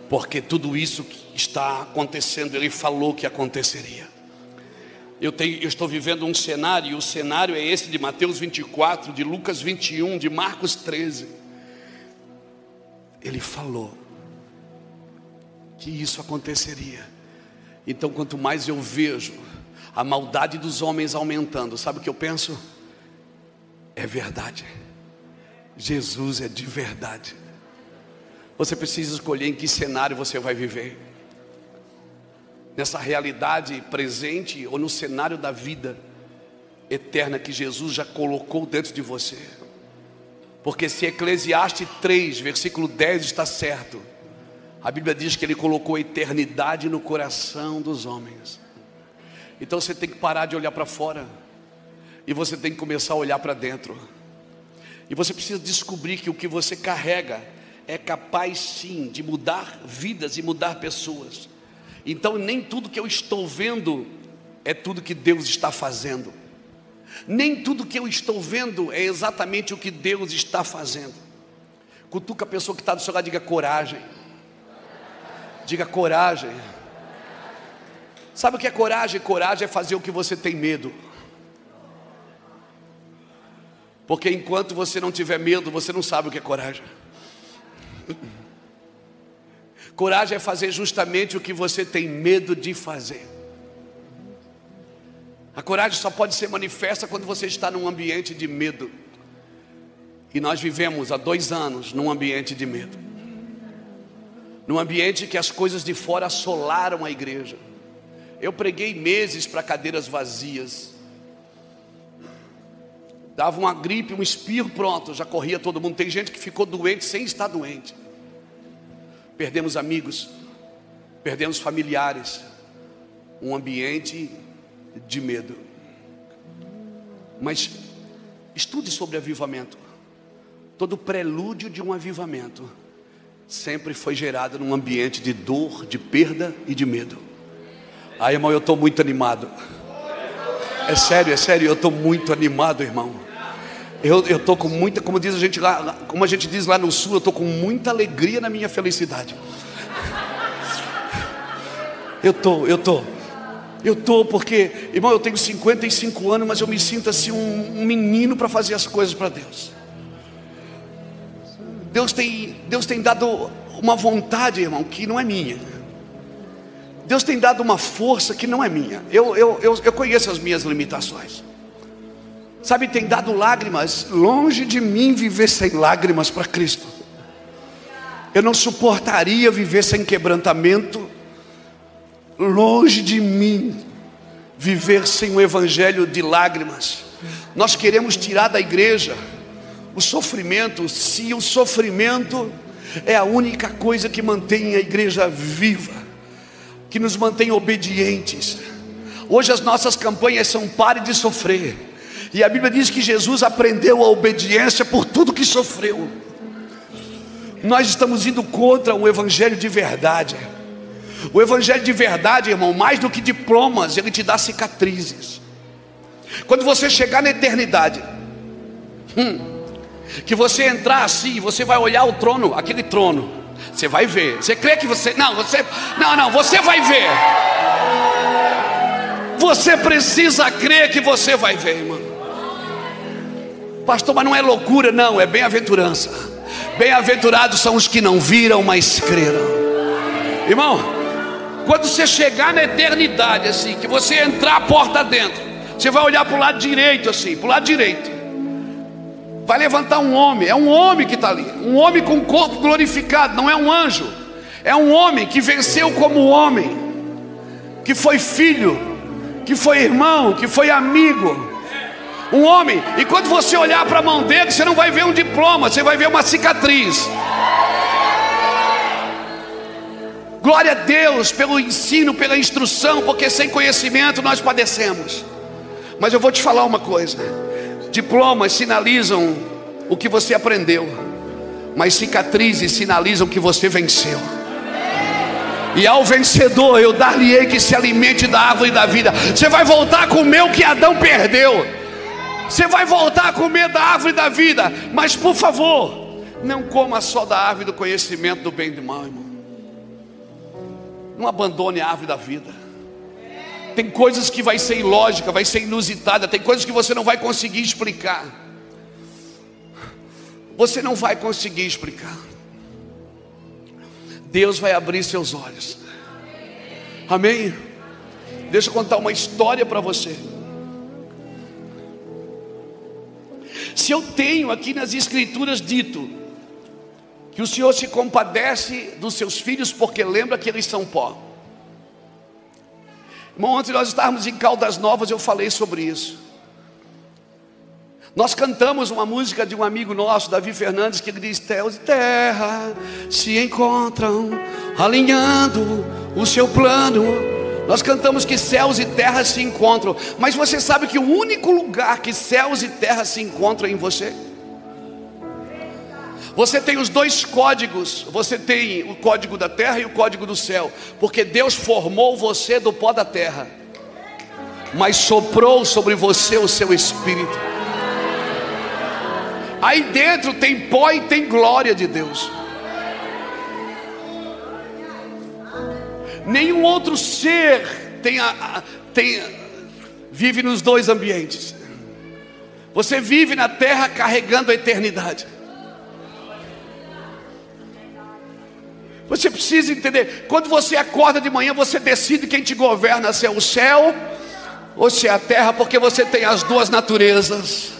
porque tudo isso que está acontecendo, Ele falou que aconteceria. Eu estou vivendo um cenário, e o cenário é esse de Mateus 24, de Lucas 21, de Marcos 13. Ele falou que isso aconteceria. Então, quanto mais eu vejo a maldade dos homens aumentando, sabe o que eu penso? É verdade, Jesus é de verdade. Você precisa escolher em que cenário você vai viver: nessa realidade presente ou no cenário da vida eterna que Jesus já colocou dentro de você. Porque se Eclesiastes 3, versículo 10 está certo, a Bíblia diz que Ele colocou a eternidade no coração dos homens. Então você tem que parar de olhar para fora, e você tem que começar a olhar para dentro. E você precisa descobrir que o que você carrega é capaz sim de mudar vidas e mudar pessoas. Então nem tudo que eu estou vendo é tudo que Deus está fazendo. Nem tudo que eu estou vendo é exatamente o que Deus está fazendo. Cutuca a pessoa que está do seu lado, diga: coragem. Diga: coragem. Sabe o que é coragem? Coragem é fazer o que você tem medo. Porque enquanto você não tiver medo, você não sabe o que é coragem. Coragem é fazer justamente o que você tem medo de fazer. A coragem só pode ser manifesta quando você está num ambiente de medo. E nós vivemos há 2 anos num ambiente de medo. Num ambiente que as coisas de fora assolaram a igreja. Eu preguei meses para cadeiras vazias. Dava uma gripe, um espirro, pronto, já corria todo mundo. Tem gente que ficou doente sem estar doente. Perdemos amigos, perdemos familiares. Um ambiente de medo. Mas estude sobre avivamento. Todo prelúdio de um avivamento sempre foi gerado num ambiente de dor, de perda e de medo. Ai, irmão, eu estou muito animado. É sério, eu estou muito animado, irmão. Eu estou com muita, como diz a gente lá, como a gente diz lá no sul, eu estou com muita alegria na minha felicidade. Eu estou porque, irmão, eu tenho 55 anos, mas eu me sinto assim um menino para fazer as coisas para Deus. Deus tem dado uma vontade, irmão, que não é minha. Deus tem dado uma força que não é minha. Eu conheço as minhas limitações. Sabe, tem dado lágrimas. Longe de mim viver sem lágrimas para Cristo. Eu não suportaria viver sem quebrantamento. Longe de mim viver sem um evangelho de lágrimas. Nós queremos tirar da igreja o sofrimento. Se o sofrimento é a única coisa que mantém a igreja viva, que nos mantém obedientes. Hoje as nossas campanhas são pare de sofrer. E a Bíblia diz que Jesus aprendeu a obediência por tudo que sofreu. Nós estamos indo contra o evangelho de verdade. O evangelho de verdade, irmão, mais do que diplomas, ele te dá cicatrizes. Quando você chegar na eternidade, que você entrar assim, você vai olhar o trono, aquele trono, você vai ver. Você crê que você... Não, você vai ver. Você precisa crer que você vai ver, irmão. Pastor, mas não é loucura, não, é bem-aventurança. Bem-aventurados são os que não viram, mas creram. Irmão, quando você chegar na eternidade, assim, que você entrar a porta dentro, você vai olhar para o lado direito, assim, para o lado direito. Vai levantar um homem, é um homem que está ali. Um homem com corpo glorificado, não é um anjo. É um homem que venceu como homem, que foi filho, que foi irmão, que foi amigo. Um homem, e quando você olhar para a mão dele, você não vai ver um diploma, você vai ver uma cicatriz. Glória a Deus pelo ensino, pela instrução, porque sem conhecimento nós padecemos. Mas eu vou te falar uma coisa: diplomas sinalizam o que você aprendeu, mas cicatrizes sinalizam que você venceu. E ao vencedor eu dar-lhe-ei que se alimente da árvore da vida. Você vai voltar a comer o que Adão perdeu. Você vai voltar a comer da árvore da vida. Mas por favor, não coma só da árvore do conhecimento do bem e do mal, irmão. Não abandone a árvore da vida. Tem coisas que vai ser ilógica, vai ser inusitada. Tem coisas que você não vai conseguir explicar. Você não vai conseguir explicar. Deus vai abrir seus olhos. Amém? Deixa eu contar uma história para você. Se eu tenho aqui nas escrituras dito que o Senhor se compadece dos seus filhos porque lembra que eles são pó. Irmão, ontem nós estávamos em Caldas Novas, eu falei sobre isso. Nós cantamos uma música de um amigo nosso, Davi Fernandes, que ele diz: céus e terra se encontram, alinhando o seu plano. Nós cantamos que céus e terra se encontram. Mas você sabe que o único lugar que céus e terra se encontram é em você? Você tem os dois códigos. Você tem o código da terra e o código do céu. Porque Deus formou você do pó da terra, mas soprou sobre você o seu espírito. Aí dentro tem pó e tem glória de Deus. Nenhum outro ser vive nos dois ambientes. Você vive na terra carregando a eternidade. Você precisa entender, quando você acorda de manhã, você decide quem te governa, se é o céu ou se é a terra, porque você tem as duas naturezas.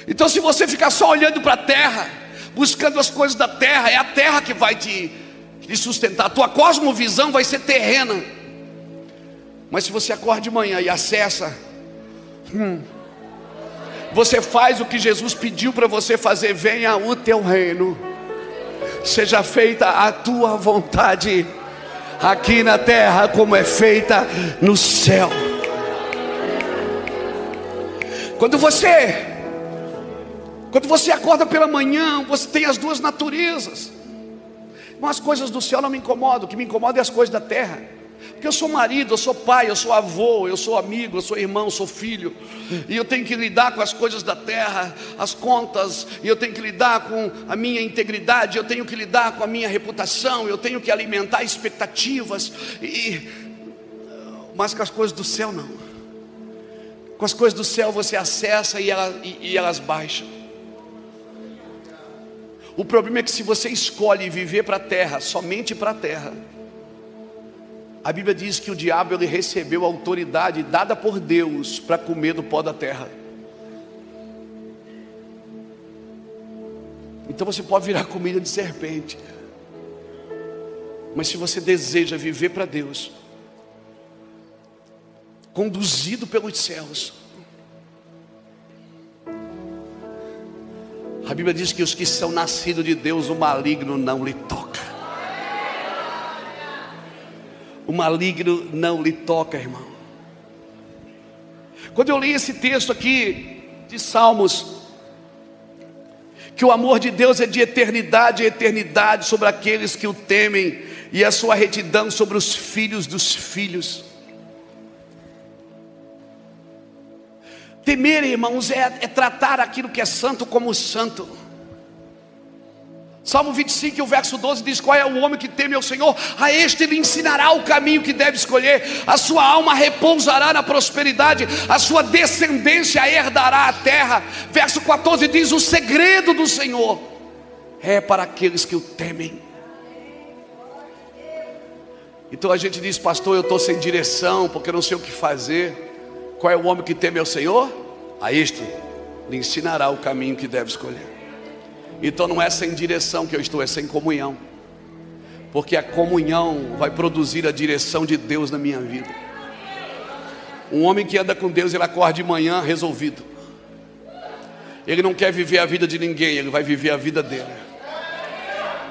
Então, se você ficar só olhando para a terra, buscando as coisas da terra, é a terra que vai te sustentar. A tua cosmovisão vai ser terrena. Mas se você acorda de manhã e acessa, você faz o que Jesus pediu para você fazer: venha o teu reino, seja feita a tua vontade, aqui na terra como é feita no céu. Quando você acorda pela manhã, você tem as duas naturezas. Mas as coisas do céu não me incomodam, o que me incomoda é as coisas da terra. Porque eu sou marido, eu sou pai, eu sou avô, eu sou amigo, eu sou irmão, eu sou filho. E eu tenho que lidar com as coisas da terra, as contas. E eu tenho que lidar com a minha integridade. Eu tenho que lidar com a minha reputação. Eu tenho que alimentar expectativas. Mas com as coisas do céu não. Com as coisas do céu você acessa e elas baixam. O problema é que se você escolhe viver para a terra, somente para a terra, a Bíblia diz que o diabo ele recebeu a autoridade dada por Deus para comer do pó da terra. Então você pode virar comida de serpente. Mas se você deseja viver para Deus, conduzido pelos céus, a Bíblia diz que os que são nascidos de Deus, o maligno não lhe toca. O maligno não lhe toca, irmão. Quando eu li esse texto aqui de Salmos, que o amor de Deus é de eternidade a eternidade sobre aqueles que o temem, e a sua retidão sobre os filhos dos filhos. Temer, irmãos, é tratar aquilo que é santo como santo. Salmo 25, o verso 12 diz: qual é o homem que teme ao Senhor? A este ele ensinará o caminho que deve escolher. A sua alma repousará na prosperidade, a sua descendência herdará a terra. Verso 14 diz: o segredo do Senhor é para aqueles que o temem. Então a gente diz: pastor, eu estou sem direção, porque eu não sei o que fazer. Qual é o homem que teme ao Senhor? A este lhe ensinará o caminho que deve escolher. Então não é sem direção que eu estou, é sem comunhão. Porque a comunhão vai produzir a direção de Deus na minha vida. Um homem que anda com Deus, ele acorda de manhã resolvido. Ele não quer viver a vida de ninguém, ele vai viver a vida dele.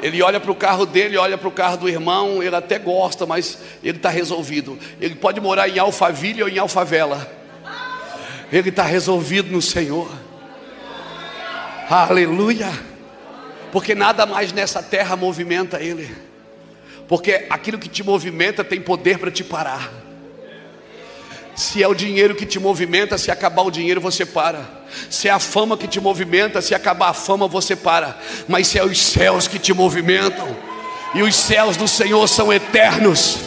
Ele olha para o carro dele, olha para o carro do irmão, ele até gosta, mas ele está resolvido. Ele pode morar em Alphaville ou em Alfavela, ele está resolvido no Senhor. Aleluia. Porque nada mais nessa terra movimenta ele. Porque aquilo que te movimenta tem poder para te parar. Se é o dinheiro que te movimenta, se acabar o dinheiro você para. Se é a fama que te movimenta, se acabar a fama você para. Mas se é os céus que te movimentam, e os céus do Senhor são eternos.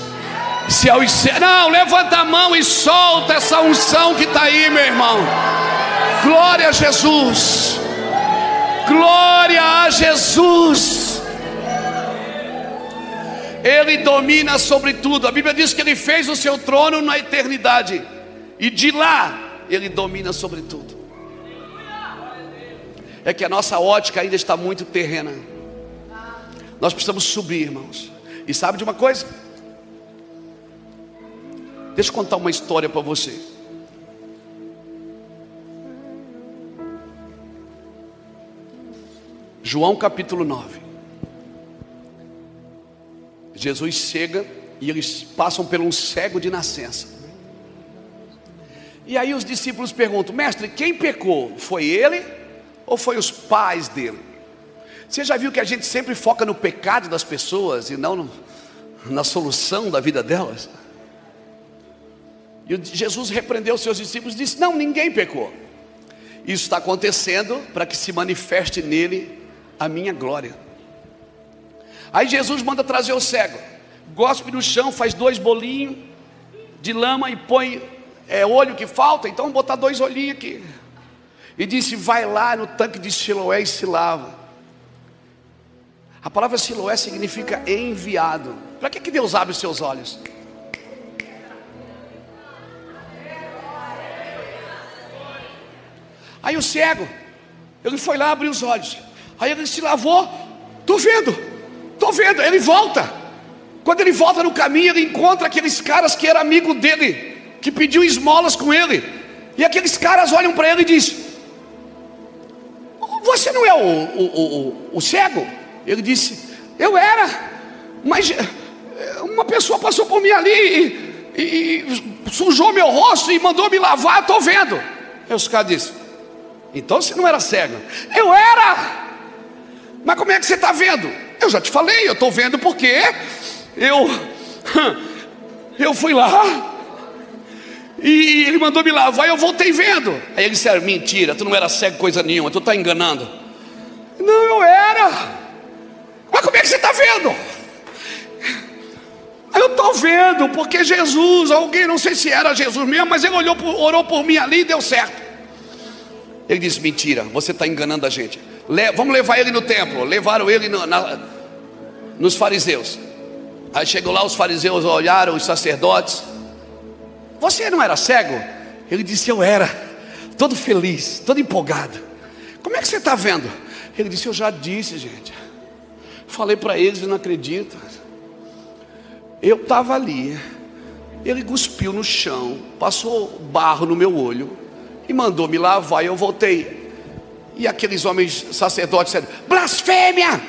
Se é os céus... Não, levanta a mão e solta essa unção que está aí, meu irmão. Glória a Jesus. Glória a Jesus. Ele domina sobre tudo. A Bíblia diz que Ele fez o seu trono na eternidade, e de lá Ele domina sobre tudo. É que a nossa ótica ainda está muito terrena. Nós precisamos subir, irmãos. E sabe de uma coisa? Deixa eu contar uma história para você. João capítulo 9. Jesus chega e eles passam por um cego de nascença. E aí os discípulos perguntam: mestre, quem pecou? Foi ele ou foi os pais dele? Você já viu que a gente sempre foca no pecado das pessoas e não na solução da vida delas? E Jesus repreendeu os seus discípulos e disse: não, ninguém pecou. Isso está acontecendo para que se manifeste nele a minha glória. Aí Jesus manda trazer o cego, gospe no chão, faz 2 bolinhos de lama e põe é olho que falta, então vou botar 2 olhinhos aqui. E disse: vai lá no tanque de Siloé e se lava. A palavra Siloé significa enviado. Para que Deus abre os seus olhos? Aí o cego, ele foi lá abrir os olhos. Aí ele se lavou. Estou vendo. Ele volta. Quando ele volta no caminho, ele encontra aqueles caras que eram amigo dele, que pediu esmolas com ele. E aqueles caras olham para ele e dizem: você não é o cego? Ele disse: eu era, mas uma pessoa passou por mim ali e sujou meu rosto e mandou me lavar, estou vendo. Aí os caras disseram: então você não era cego? Eu era. Mas como é que você está vendo? Eu já te falei, eu estou vendo porque eu fui lá e ele mandou me lavar e eu voltei vendo. Aí ele disse: mentira, tu não era cego coisa nenhuma, tu está enganando. Não, eu era. Mas como é que você está vendo? Eu estou vendo porque Jesus, alguém, não sei se era Jesus mesmo, mas ele orou por mim ali e deu certo. Ele disse: mentira, você está enganando a gente. Vamos levar ele no templo. Levaram ele nos fariseus. Aí chegou lá, os fariseus olharam, os sacerdotes: você não era cego? Ele disse: eu era. Todo feliz, todo empolgado. Como é que você está vendo? Ele disse: eu já disse, gente. Falei para eles, não acreditam. Eu estava ali. Ele cuspiu no chão, passou barro no meu olho e mandou me lavar e eu voltei. E aqueles homens sacerdotes disseram: blasfêmia!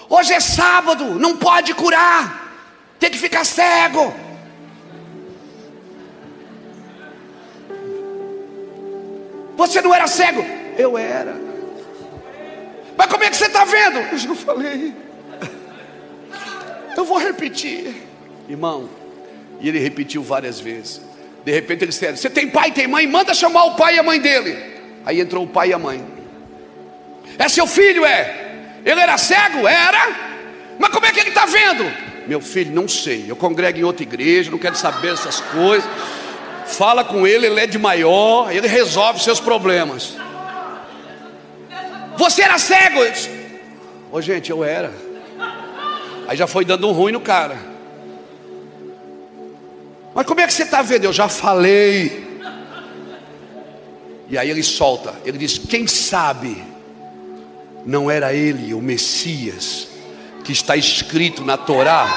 Hoje é sábado, não pode curar, tem que ficar cego. Você não era cego? Eu era. Mas como é que você está vendo? Eu já falei. Eu vou repetir, irmão. E ele repetiu várias vezes. De repente eles disseram: você tem pai e tem mãe? Manda chamar o pai e a mãe dele. Aí entrou o pai e a mãe. É seu filho, é? Ele era cego? Era. Mas como é que ele está vendo? Meu filho, não sei, eu congrego em outra igreja, não quero saber essas coisas. Fala com ele, ele é de maior, ele resolve seus problemas. Você era cego? Ô gente, eu era. Aí já foi dando um ruim no cara. Mas como é que você está vendo? Eu já falei. E aí ele solta. Ele diz: quem sabe não era ele o Messias que está escrito na Torá?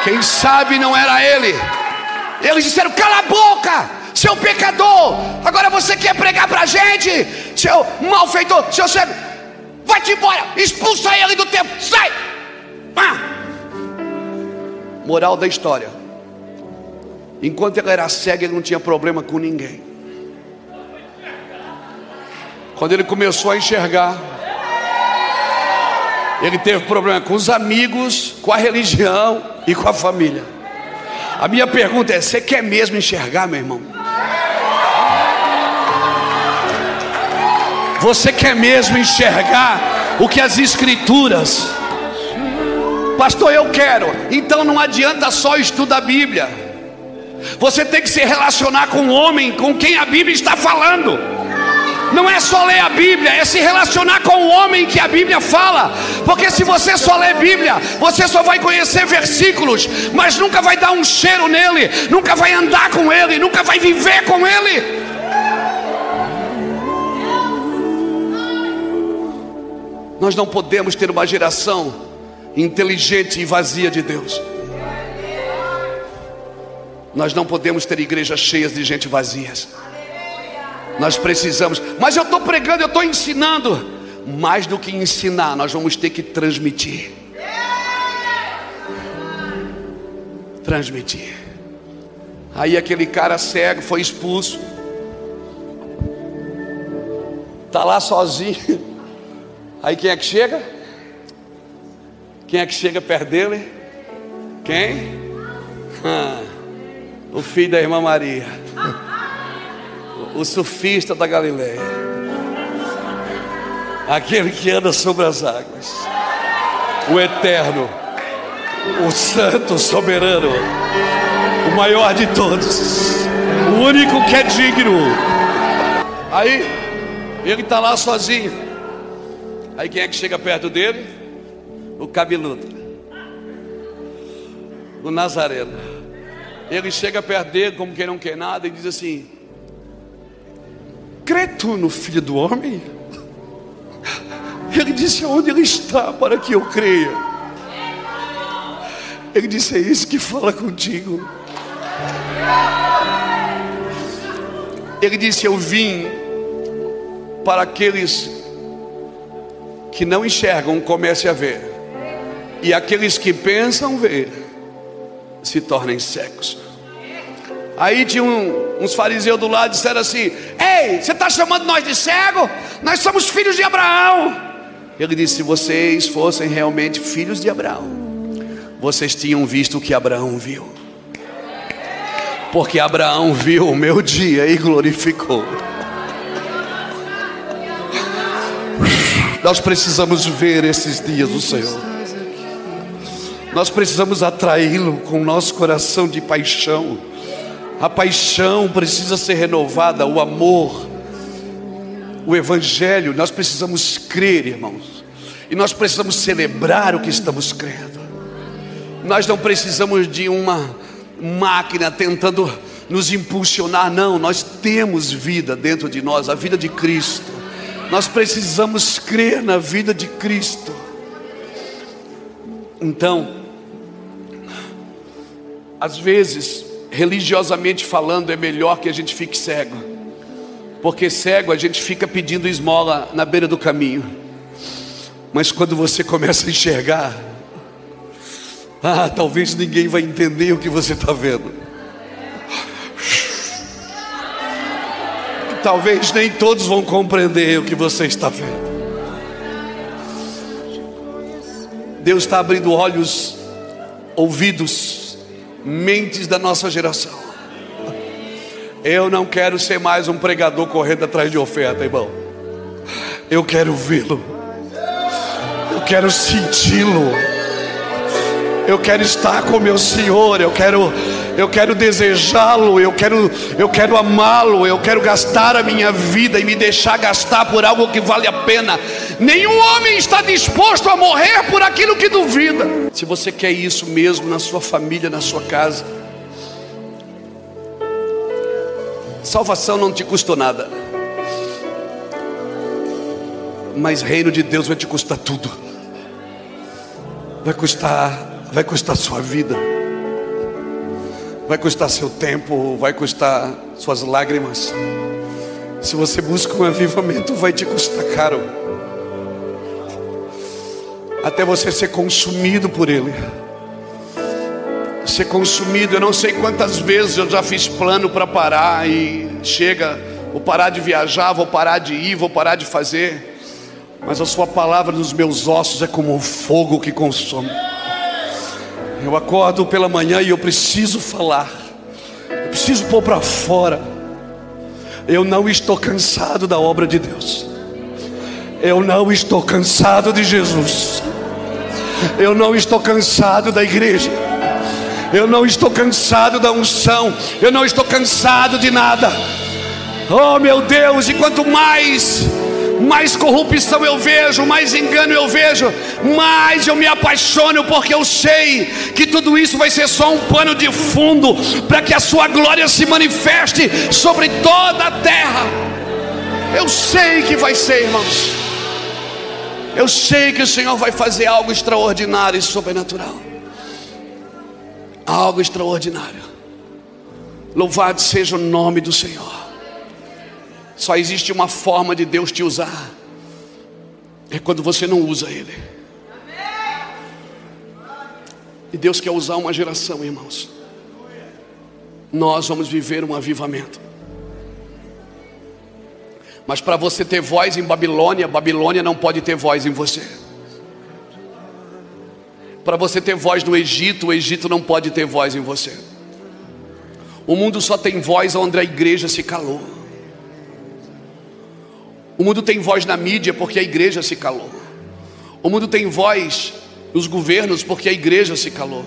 Quem sabe não era ele? Eles disseram: cala a boca, seu pecador. Agora você quer pregar para a gente, seu malfeitor, seu cego. Vai-te embora, expulsa ele do templo, sai. Moral da história: enquanto ele era cego, ele não tinha problema com ninguém. Quando ele começou a enxergar, ele teve problema com os amigos, com a religião e com a família. A minha pergunta é: você quer mesmo enxergar, meu irmão? Você quer mesmo enxergar o que as escrituras? Pastor, eu quero. Então não adianta só estudar a Bíblia. Você tem que se relacionar com o homem com quem a Bíblia está falando. Não é só ler a Bíblia, é se relacionar com o homem que a Bíblia fala. Porque se você só ler Bíblia, você só vai conhecer versículos, mas nunca vai dar um cheiro nele, nunca vai andar com ele, nunca vai viver com ele. Nós não podemos ter uma geração inteligente e vazia de Deus. Nós não podemos ter igrejas cheias de gente vazias. Nós precisamos. Mas eu estou pregando, eu estou ensinando. Mais do que ensinar, nós vamos ter que transmitir. Transmitir. Aí aquele cara cego foi expulso. Está lá sozinho. Aí quem é que chega? Quem é que chega perto dele? Quem? O filho da irmã Maria, o surfista da Galileia, aquele que anda sobre as águas, o eterno, o santo, soberano, o maior de todos, o único que é digno. Aí ele está lá sozinho. Aí quem é que chega perto dele? O cabeludo, o Nazareno. Ele chega perto dele como quem não quer nada e diz assim: crê tu no Filho do Homem? Ele disse: onde ele está para que eu creia? Ele disse: é isso que fala contigo. Ele disse: eu vim para aqueles que não enxergam, comecem a ver, e aqueles que pensam ver se tornem cegos. Aí tinha uns fariseus do lado, disseram assim: ei, você está chamando nós de cego? Nós somos filhos de Abraão. Ele disse: se vocês fossem realmente filhos de Abraão, vocês tinham visto o que Abraão viu, porque Abraão viu o meu dia e glorificou. Nós precisamos ver esses dias do Senhor. Nós precisamos atraí-lo com o nosso coração de paixão. A paixão precisa ser renovada, o amor, o evangelho. Nós precisamos crer, irmãos, e nós precisamos celebrar o que estamos crendo. Nós não precisamos de uma máquina tentando nos impulsionar, não. Nós temos vida dentro de nós, a vida de Cristo. Nós precisamos crer na vida de Cristo. Então, às vezes, religiosamente falando, é melhor que a gente fique cego, porque cego a gente fica pedindo esmola na beira do caminho. Mas quando você começa a enxergar, talvez ninguém vai entender o que você está vendo. Talvez nem todos vão compreender o que você está vendo. Deus está abrindo olhos, ouvidos, mentes da nossa geração. Eu não quero ser mais um pregador correndo atrás de oferta, irmão. Eu quero vê-lo, eu quero senti-lo, eu quero estar com meu Senhor, eu quero desejá-lo, eu quero amá-lo, eu quero gastar a minha vida e me deixar gastar por algo que vale a pena. Nenhum homem está disposto a morrer por aquilo que duvida. Se você quer isso mesmo na sua família, na sua casa, salvação não te custou nada, mas reino de Deus vai te custar tudo. Vai custar sua vida, vai custar seu tempo, vai custar suas lágrimas. Se você busca um avivamento, vai te custar caro, até você ser consumido por ele. Ser consumido, eu não sei quantas vezes eu já fiz plano para parar, e chega, vou parar de viajar, vou parar de ir, vou parar de fazer, mas a sua palavra nos meus ossos é como um fogo que consome. Eu acordo pela manhã e eu preciso falar, eu preciso pôr para fora. Eu não estou cansado da obra de Deus, eu não estou cansado de Jesus, eu não estou cansado da igreja, eu não estou cansado da unção, eu não estou cansado de nada. Oh meu Deus, e quanto mais corrupção eu vejo, mais engano eu vejo, mais eu me apaixono, porque eu sei que tudo isso vai ser só um pano de fundo para que a sua glória se manifeste sobre toda a terra. Eu sei que vai ser, irmãos. Eu sei que o Senhor vai fazer algo extraordinário e sobrenatural. Algo extraordinário. Louvado seja o nome do Senhor. Só existe uma forma de Deus te usar, é quando você não usa Ele. E Deus quer usar uma geração, irmãos. Nós vamos viver um avivamento. Mas para você ter voz em Babilônia, Babilônia não pode ter voz em você. Para você ter voz no Egito, o Egito não pode ter voz em você. O mundo só tem voz onde a igreja se calou. O mundo tem voz na mídia porque a igreja se calou. O mundo tem voz nos governos porque a igreja se calou.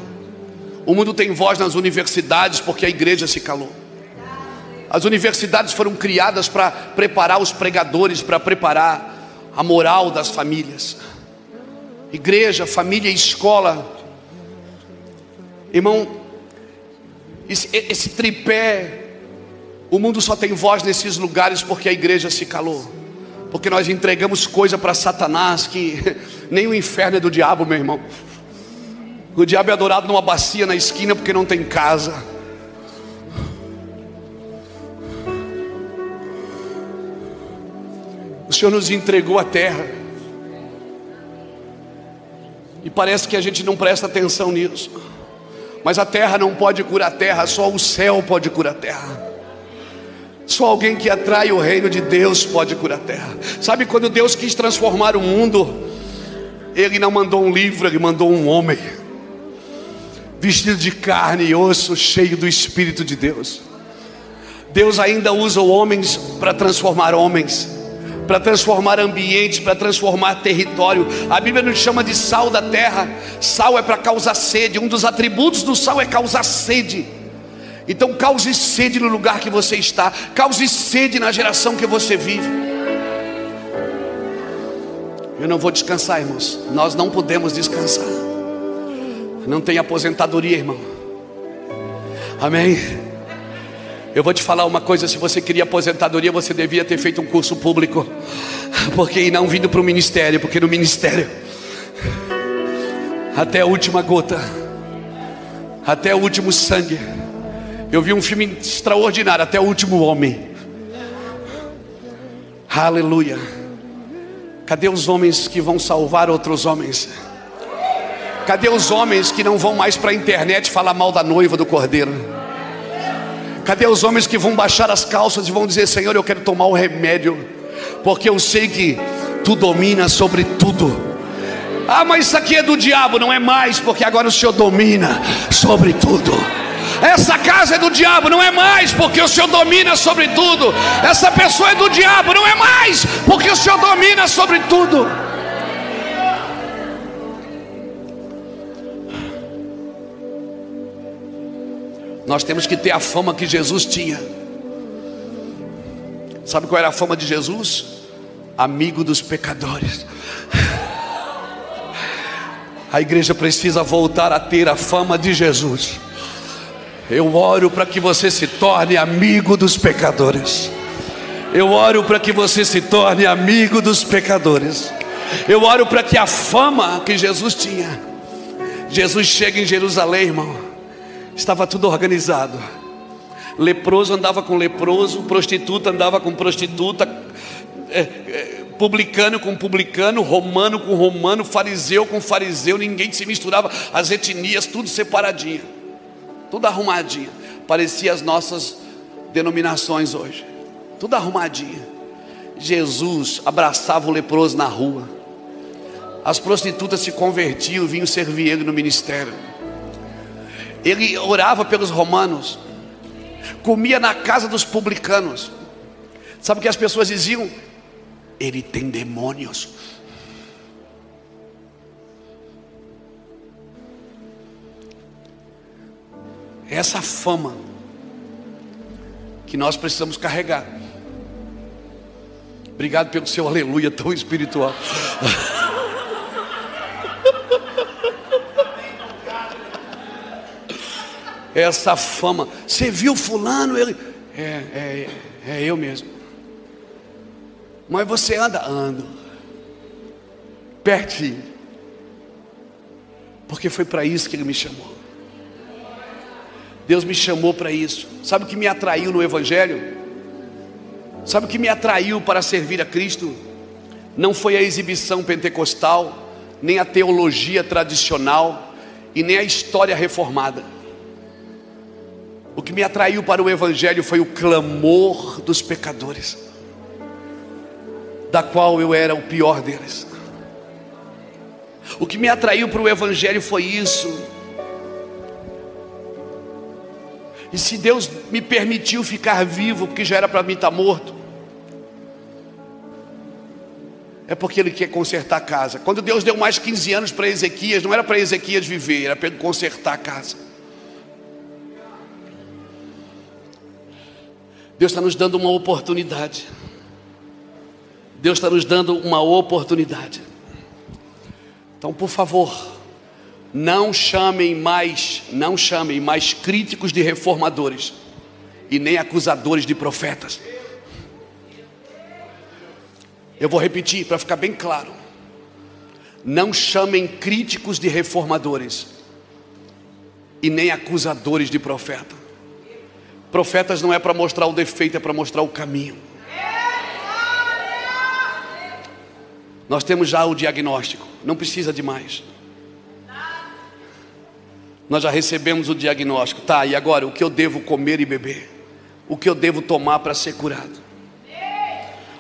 O mundo tem voz nas universidades porque a igreja se calou. As universidades foram criadas para preparar os pregadores, para preparar a moral das famílias. Igreja, família e escola. Irmão, esse tripé, o mundo só tem voz nesses lugares porque a igreja se calou. Porque nós entregamos coisa para Satanás que nem o inferno é do diabo, meu irmão. O diabo é adorado numa bacia na esquina porque não tem casa. O Senhor nos entregou a terra. E parece que a gente não presta atenção nisso. Mas a terra não pode curar a terra, só o céu pode curar a terra. Só alguém que atrai o reino de Deus pode curar a terra. Sabe quando Deus quis transformar o mundo, Ele não mandou um livro, Ele mandou um homem, vestido de carne e osso, cheio do Espírito de Deus. Deus ainda usa homens para transformar homens, para transformar ambientes, para transformar território. A Bíblia nos chama de sal da terra. Sal é para causar sede. Um dos atributos do sal é causar sede. Então cause sede no lugar que você está. Cause sede na geração que você vive. Eu não vou descansar, irmãos. Nós não podemos descansar. Não tem aposentadoria, irmão. Amém? Eu vou te falar uma coisa: se você queria aposentadoria, você devia ter feito um curso público, e não vindo para o ministério, porque no ministério, até a última gota, até o último sangue. Eu vi um filme extraordinário, Até o Último Homem. Aleluia. Cadê os homens que vão salvar outros homens? Cadê os homens que não vão mais para a internet falar mal da noiva do cordeiro? Cadê os homens que vão baixar as calças e vão dizer: Senhor, eu quero tomar o remédio, porque eu sei que Tu dominas sobre tudo. Ah, mas isso aqui é do diabo. Não é mais, porque agora o Senhor domina sobre tudo. Essa casa é do diabo. Não é mais, porque o Senhor domina sobre tudo. Essa pessoa é do diabo. Não é mais, porque o Senhor domina sobre tudo. Nós temos que ter a fama que Jesus tinha. Sabe qual era a fama de Jesus? Amigo dos pecadores. A igreja precisa voltar a ter a fama de Jesus. Eu oro para que você se torne amigo dos pecadores. Eu oro para que você se torne amigo dos pecadores. Eu oro para que a fama que Jesus tinha. Jesus chega em Jerusalém, irmão. Estava tudo organizado. Leproso andava com leproso, prostituta andava com prostituta, publicano com publicano, romano com romano, fariseu com fariseu. Ninguém se misturava, as etnias tudo separadinho, tudo arrumadinho. Parecia as nossas denominações hoje, tudo arrumadinho. Jesus abraçava o leproso na rua. As prostitutas se convertiam, vinham servir ele no ministério. Ele orava pelos romanos, comia na casa dos publicanos. Sabe o que as pessoas diziam? Ele tem demônios. Essa fama que nós precisamos carregar. Obrigado pelo seu aleluia tão espiritual. Essa fama. Você viu fulano? Ele é eu mesmo. Mas você ando pertinho, porque foi para isso que Ele me chamou. Deus me chamou para isso. Sabe o que me atraiu no Evangelho? Sabe o que me atraiu para servir a Cristo? Não foi a exibição pentecostal, nem a teologia tradicional, e nem a história reformada. O que me atraiu para o Evangelho foi o clamor dos pecadores, da qual eu era o pior deles. O que me atraiu para o Evangelho foi isso. E se Deus me permitiu ficar vivo, porque já era para mim estar morto, é porque Ele quer consertar a casa. Quando Deus deu mais 15 anos para Ezequias, não era para Ezequias viver, era para ele consertar a casa. Deus está nos dando uma oportunidade. Deus está nos dando uma oportunidade. Então, por favor, não chamem mais críticos de reformadores e nem acusadores de profetas. Eu vou repetir para ficar bem claro. Não chamem críticos de reformadores e nem acusadores de profeta. Profetas não é para mostrar o defeito, é para mostrar o caminho. Nós temos já o diagnóstico, não precisa de mais. Nós já recebemos o diagnóstico. Tá, e agora o que eu devo comer e beber? O que eu devo tomar para ser curado?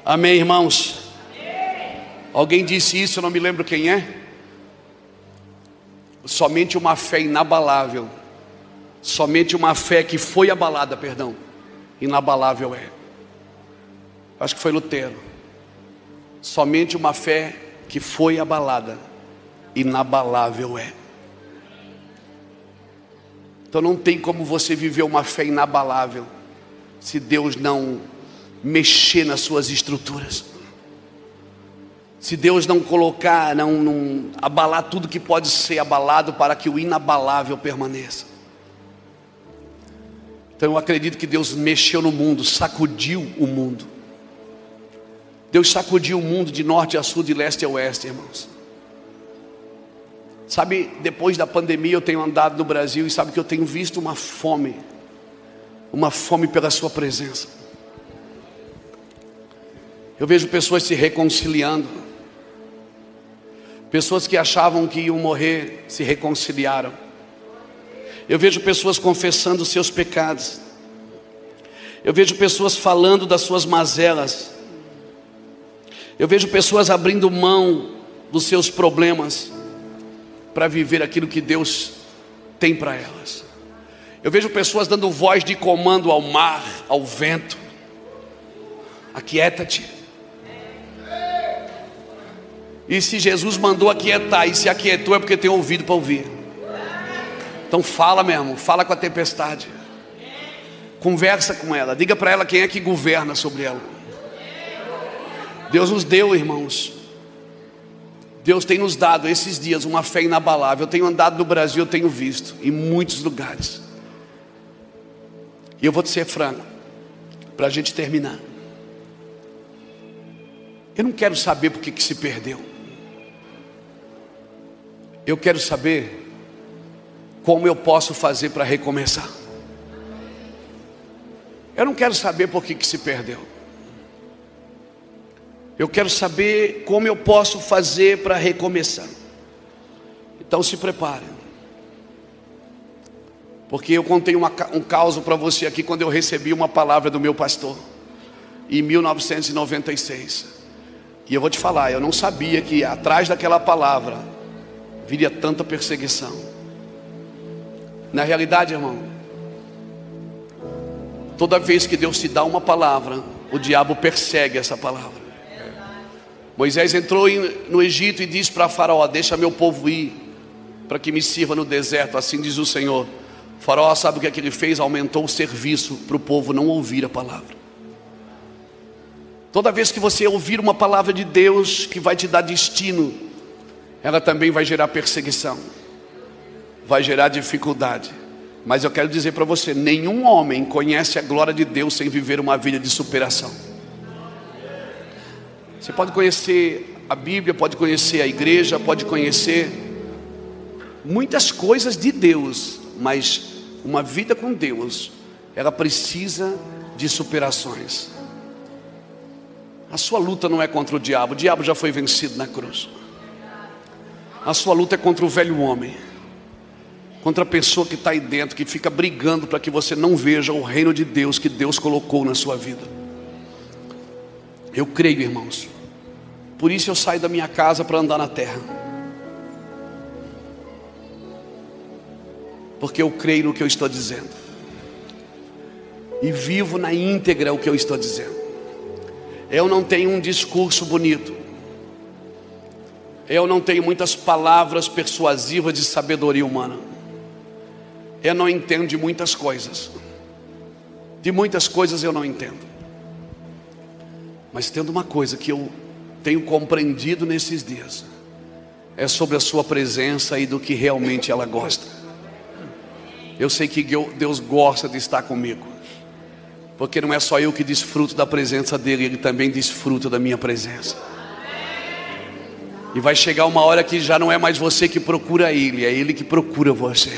Amém, irmãos? Alguém disse isso, eu não me lembro quem é. Somente uma fé inabalável, somente uma fé que foi abalada, perdão, inabalável é. Acho que foi Lutero. Somente uma fé que foi abalada, inabalável é. Então não tem como você viver uma fé inabalável se Deus não mexer nas suas estruturas. Se Deus não colocar, não abalar tudo que pode ser abalado para que o inabalável permaneça. Então eu acredito que Deus mexeu no mundo, sacudiu o mundo. Deus sacudiu o mundo de norte a sul, de leste a oeste, irmãos. Sabe, depois da pandemia eu tenho andado no Brasil e sabe que eu tenho visto uma fome pela sua presença. Eu vejo pessoas se reconciliando. Pessoas que achavam que iam morrer se reconciliaram. Eu vejo pessoas confessando seus pecados. Eu vejo pessoas falando das suas mazelas. Eu vejo pessoas abrindo mão dos seus problemas para viver aquilo que Deus tem para elas. Eu vejo pessoas dando voz de comando ao mar, ao vento. Aquieta-te. E se Jesus mandou aquietar e se aquietou é porque tem ouvido para ouvir. Então fala mesmo, fala com a tempestade. Conversa com ela, diga para ela quem é que governa sobre ela. Deus nos deu, irmãos. Deus tem nos dado esses dias uma fé inabalável. Eu tenho andado no Brasil, eu tenho visto em muitos lugares. E eu vou te ser franco, para a gente terminar. Eu não quero saber por que se perdeu. Eu quero saber como eu posso fazer para recomeçar. Eu não quero saber por que se perdeu. Eu quero saber como eu posso fazer para recomeçar. Então se prepare. Porque eu contei um caso para você aqui quando eu recebi uma palavra do meu pastor em 1996. E eu vou te falar, eu não sabia que atrás daquela palavra viria tanta perseguição. Na realidade, irmão, toda vez que Deus te dá uma palavra, o diabo persegue essa palavra. Moisés entrou no Egito e disse para Faraó: deixa meu povo ir, para que me sirva no deserto, assim diz o Senhor. Faraó, sabe o que é que ele fez? Aumentou o serviço para o povo não ouvir a palavra. Toda vez que você ouvir uma palavra de Deus que vai te dar destino, ela também vai gerar perseguição, vai gerar dificuldade. Mas eu quero dizer para você, nenhum homem conhece a glória de Deus sem viver uma vida de superação. Você pode conhecer a Bíblia, pode conhecer a igreja, pode conhecer muitas coisas de Deus, mas uma vida com Deus, ela precisa de superações. A sua luta não é contra o diabo já foi vencido na cruz. A sua luta é contra o velho homem, contra a pessoa que está aí dentro, que fica brigando para que você não veja o reino de Deus que Deus colocou na sua vida. Eu creio, irmãos. Por isso eu saio da minha casa para andar na terra. Porque eu creio no que eu estou dizendo. E vivo na íntegra o que eu estou dizendo. Eu não tenho um discurso bonito. Eu não tenho muitas palavras persuasivas de sabedoria humana. Eu não entendo de muitas coisas. De muitas coisas eu não entendo. Mas tendo uma coisa que eu tenho compreendido nesses dias, é sobre a sua presença e do que realmente ela gosta. Eu sei que Deus gosta de estar comigo, porque não é só eu que desfruto da presença dele, ele também desfruta da minha presença. E vai chegar uma hora que já não é mais você que procura ele, é ele que procura você.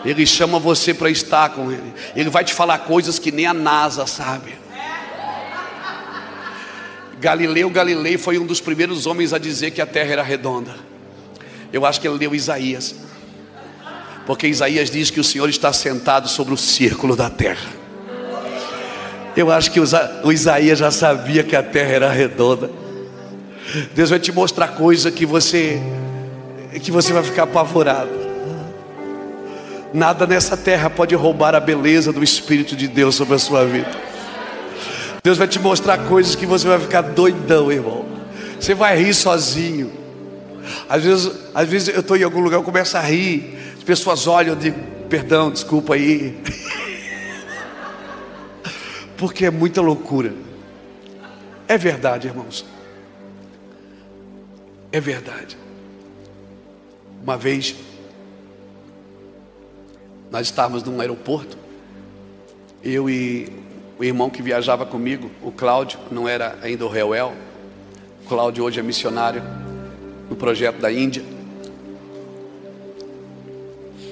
Ele chama você para estar com ele. Ele vai te falar coisas que nem a NASA sabe. Galileu Galilei foi um dos primeiros homens a dizer que a terra era redonda. Eu acho que ele leu Isaías, porque Isaías diz que o Senhor está sentado sobre o círculo da terra. Eu acho que o Isaías já sabia que a terra era redonda. Deus vai te mostrar coisa que você vai ficar apavorado. Nada nessa terra pode roubar a beleza do Espírito de Deus sobre a sua vida. Deus vai te mostrar coisas que você vai ficar doidão, irmão. Você vai rir sozinho. Às vezes eu estou em algum lugar, eu começo a rir. As pessoas olham, eu digo, perdão, desculpa aí. Porque é muita loucura. É verdade, irmãos. É verdade. Uma vez nós estávamos num aeroporto, eu e o irmão que viajava comigo, o Cláudio, não era ainda o Reuel. O Cláudio hoje é missionário no projeto da Índia.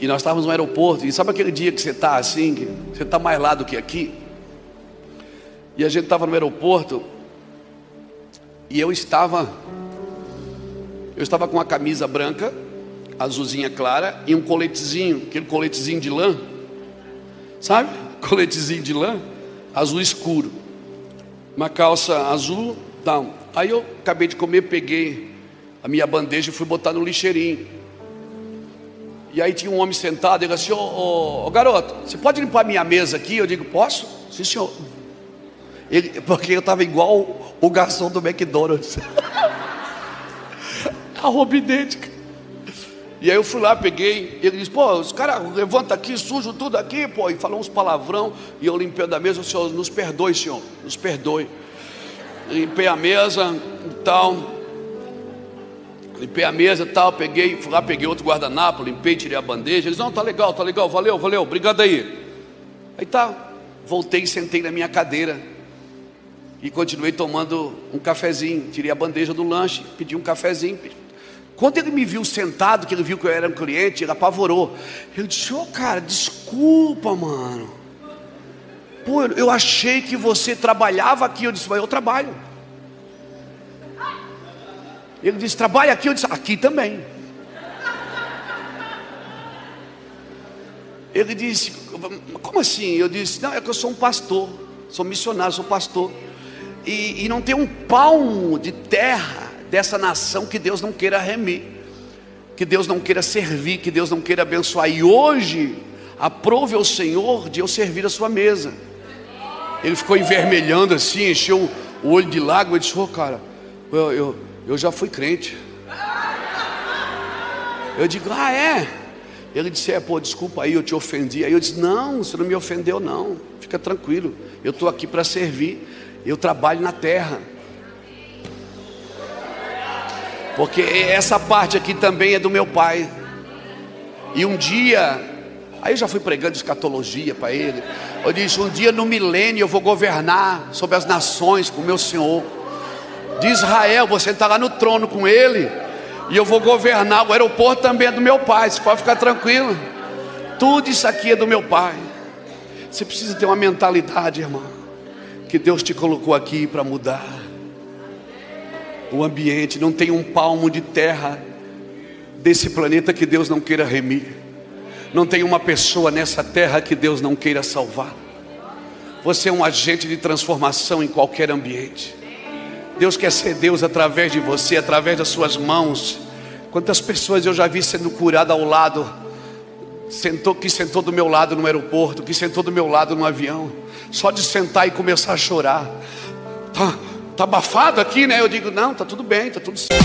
E nós estávamos no aeroporto, e sabe aquele dia que você está assim, que você está mais lá do que aqui? E a gente estava no aeroporto, e eu estava com uma camisa branca, azulzinha clara, e um coletezinho, aquele coletezinho de lã, sabe? Coletezinho de lã, azul escuro, uma calça azul, tal. Aí eu acabei de comer, peguei a minha bandeja e fui botar no lixeirinho. E aí tinha um homem sentado, ele disse assim, ô garoto, você pode limpar minha mesa aqui? Eu digo, posso? Sim, senhor. Porque eu estava igual o garçom do McDonald's. A roupa idêntica. E aí eu fui lá, peguei. Ele disse, pô, os caras levantam aqui, sujam tudo aqui, pô. E falou uns palavrão. E eu limpei da mesa. O senhor, nos perdoe, senhor, nos perdoe. Limpei a mesa e tal. Limpei a mesa e tal. Peguei, fui lá, peguei outro guardanapo, limpei, tirei a bandeja. Ele disse, não, tá legal, valeu, obrigado aí. Aí tá, voltei e sentei na minha cadeira. E continuei tomando um cafezinho. Tirei a bandeja do lanche, pedi um cafezinho. Quando ele me viu sentado, que ele viu que eu era um cliente, ele apavorou. Eu disse, cara, desculpa, mano. Pô, eu achei que você trabalhava aqui. Eu disse, mas eu trabalho. Ele disse, trabalha aqui? Eu disse, aqui também. Ele disse, como assim? Eu disse, não, é que eu sou um pastor, sou missionário, sou pastor. E não tem um palmo de terra dessa nação que Deus não queira remir, que Deus não queira servir, que Deus não queira abençoar. E hoje, aprove ao Senhor de eu servir a sua mesa. Ele ficou envermelhando assim, encheu o olho de lágrima. Eu disse, cara, eu já fui crente. Eu digo, é? Ele disse, pô, desculpa aí, eu te ofendi. Aí eu disse, não, você não me ofendeu não, fica tranquilo, eu estou aqui para servir, eu trabalho na terra. Porque essa parte aqui também é do meu pai. E um dia, aí eu já fui pregando escatologia para ele. Eu disse, um dia no milênio eu vou governar sobre as nações com o meu Senhor. De Israel, você está lá no trono com ele. E eu vou governar, o aeroporto também é do meu pai. Você pode ficar tranquilo. Tudo isso aqui é do meu pai. Você precisa ter uma mentalidade, irmão, que Deus te colocou aqui para mudar o ambiente. Não tem um palmo de terra desse planeta que Deus não queira remir. Não tem uma pessoa nessa terra que Deus não queira salvar. Você é um agente de transformação em qualquer ambiente. Deus quer ser Deus através de você, através das suas mãos. Quantas pessoas eu já vi sendo curada ao lado, que sentou do meu lado no aeroporto, que sentou do meu lado no avião, só de sentar e começar a chorar. Tá abafado aqui, né? Eu digo, não, tá tudo bem, tá tudo certo.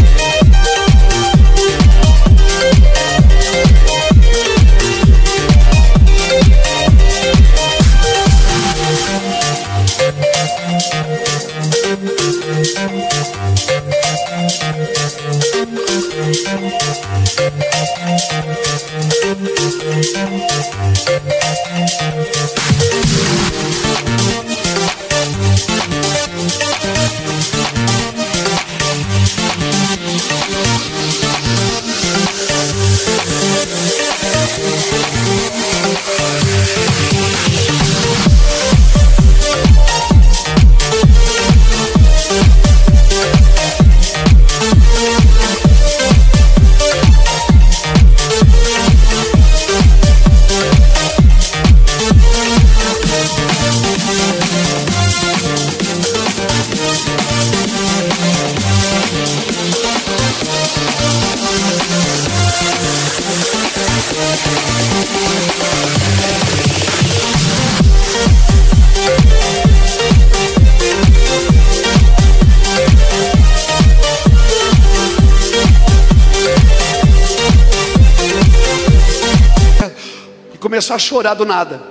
Começar a chorar do nada.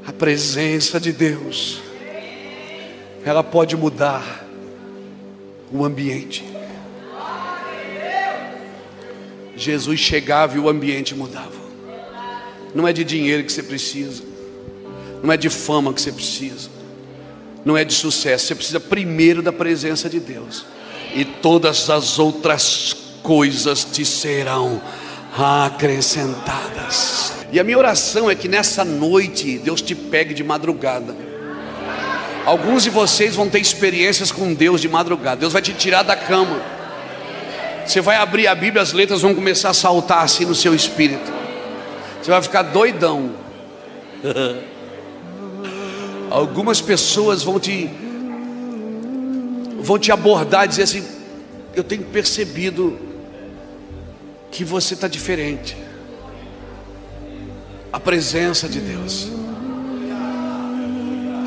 A presença de Deus, ela pode mudar o ambiente. Jesus chegava e o ambiente mudava. Não é de dinheiro que você precisa, não é de fama que você precisa, não é de sucesso. Você precisa primeiro da presença de Deus, e todas as outras coisas te serão acrescentadas. E a minha oração é que nessa noite Deus te pegue de madrugada. Alguns de vocês vão ter experiências com Deus de madrugada. Deus vai te tirar da cama. Você vai abrir a Bíblia, as letras vão começar a saltar assim no seu espírito. Você vai ficar doidão. Algumas pessoas vão te abordar e dizer assim: eu tenho percebido que você está diferente. A presença de Deus.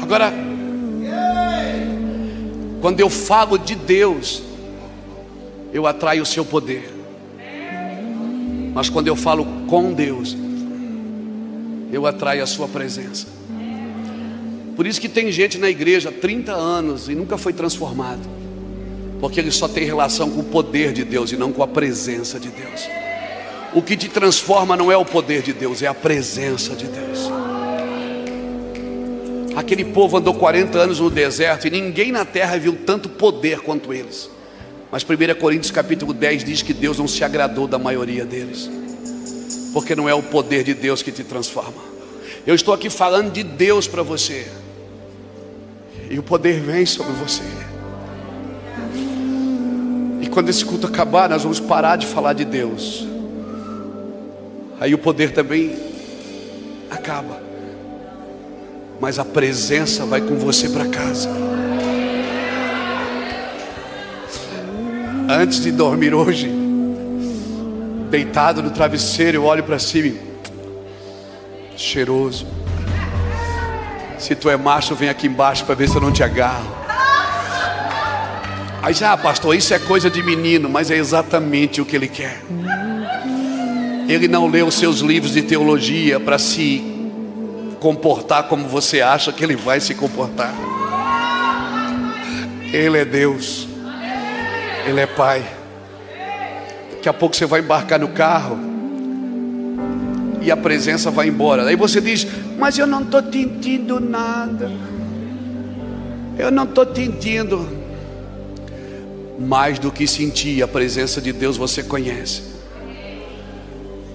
Agora, quando eu falo de Deus, eu atraio o seu poder. Mas quando eu falo com Deus, eu atraio a sua presença. Por isso que tem gente na igreja há 30 anos e nunca foi transformado, porque ele só tem relação com o poder de Deus e não com a presença de Deus. O que te transforma não é o poder de Deus, é a presença de Deus. Aquele povo andou 40 anos no deserto e ninguém na terra viu tanto poder quanto eles. Mas 1 Coríntios capítulo 10 diz que Deus não se agradou da maioria deles, porque não é o poder de Deus que te transforma. Eu estou aqui falando de Deus para você, e o poder vem sobre você. E quando esse culto acabar, nós vamos parar de falar de Deus. Aí o poder também acaba, mas a presença vai com você para casa. Antes de dormir hoje, deitado no travesseiro, eu olho para cima, cheiroso. Se tu é macho, vem aqui embaixo para ver se eu não te agarro. Aí já, pastor, isso é coisa de menino, mas é exatamente o que ele quer. Ele não leu os seus livros de teologia para se comportar como você acha que ele vai se comportar. Ele é Deus, Ele é Pai. Daqui a pouco você vai embarcar no carro e a presença vai embora. Aí você diz: mas eu não estou sentindo nada. Eu não estou sentindo. Mais do que sentir, a presença de Deus você conhece.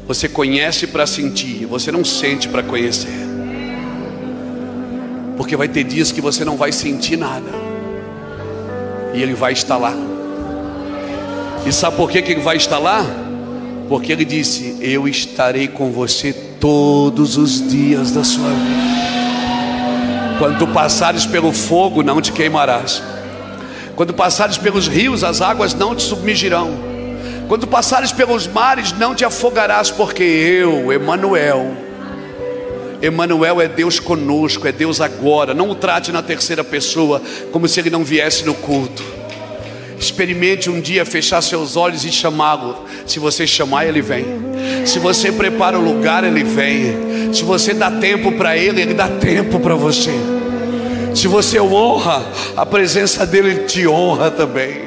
Você conhece para sentir, você não sente para conhecer. Porque vai ter dias que você não vai sentir nada, e Ele vai estar lá. E sabe por que Ele vai estar lá? Porque Ele disse: eu estarei com você todos os dias da sua vida. Quando tu passares pelo fogo, não te queimarás. Quando passares pelos rios, as águas não te submergirão. Quando passares pelos mares, não te afogarás, porque eu, Emanuel, Emanuel é Deus conosco, é Deus agora. Não o trate na terceira pessoa como se ele não viesse no culto. Experimente um dia fechar seus olhos e chamá-lo. Se você chamar, ele vem. Se você prepara o lugar, ele vem. Se você dá tempo para ele, ele dá tempo para você. Se você honra, a presença dele te honra também.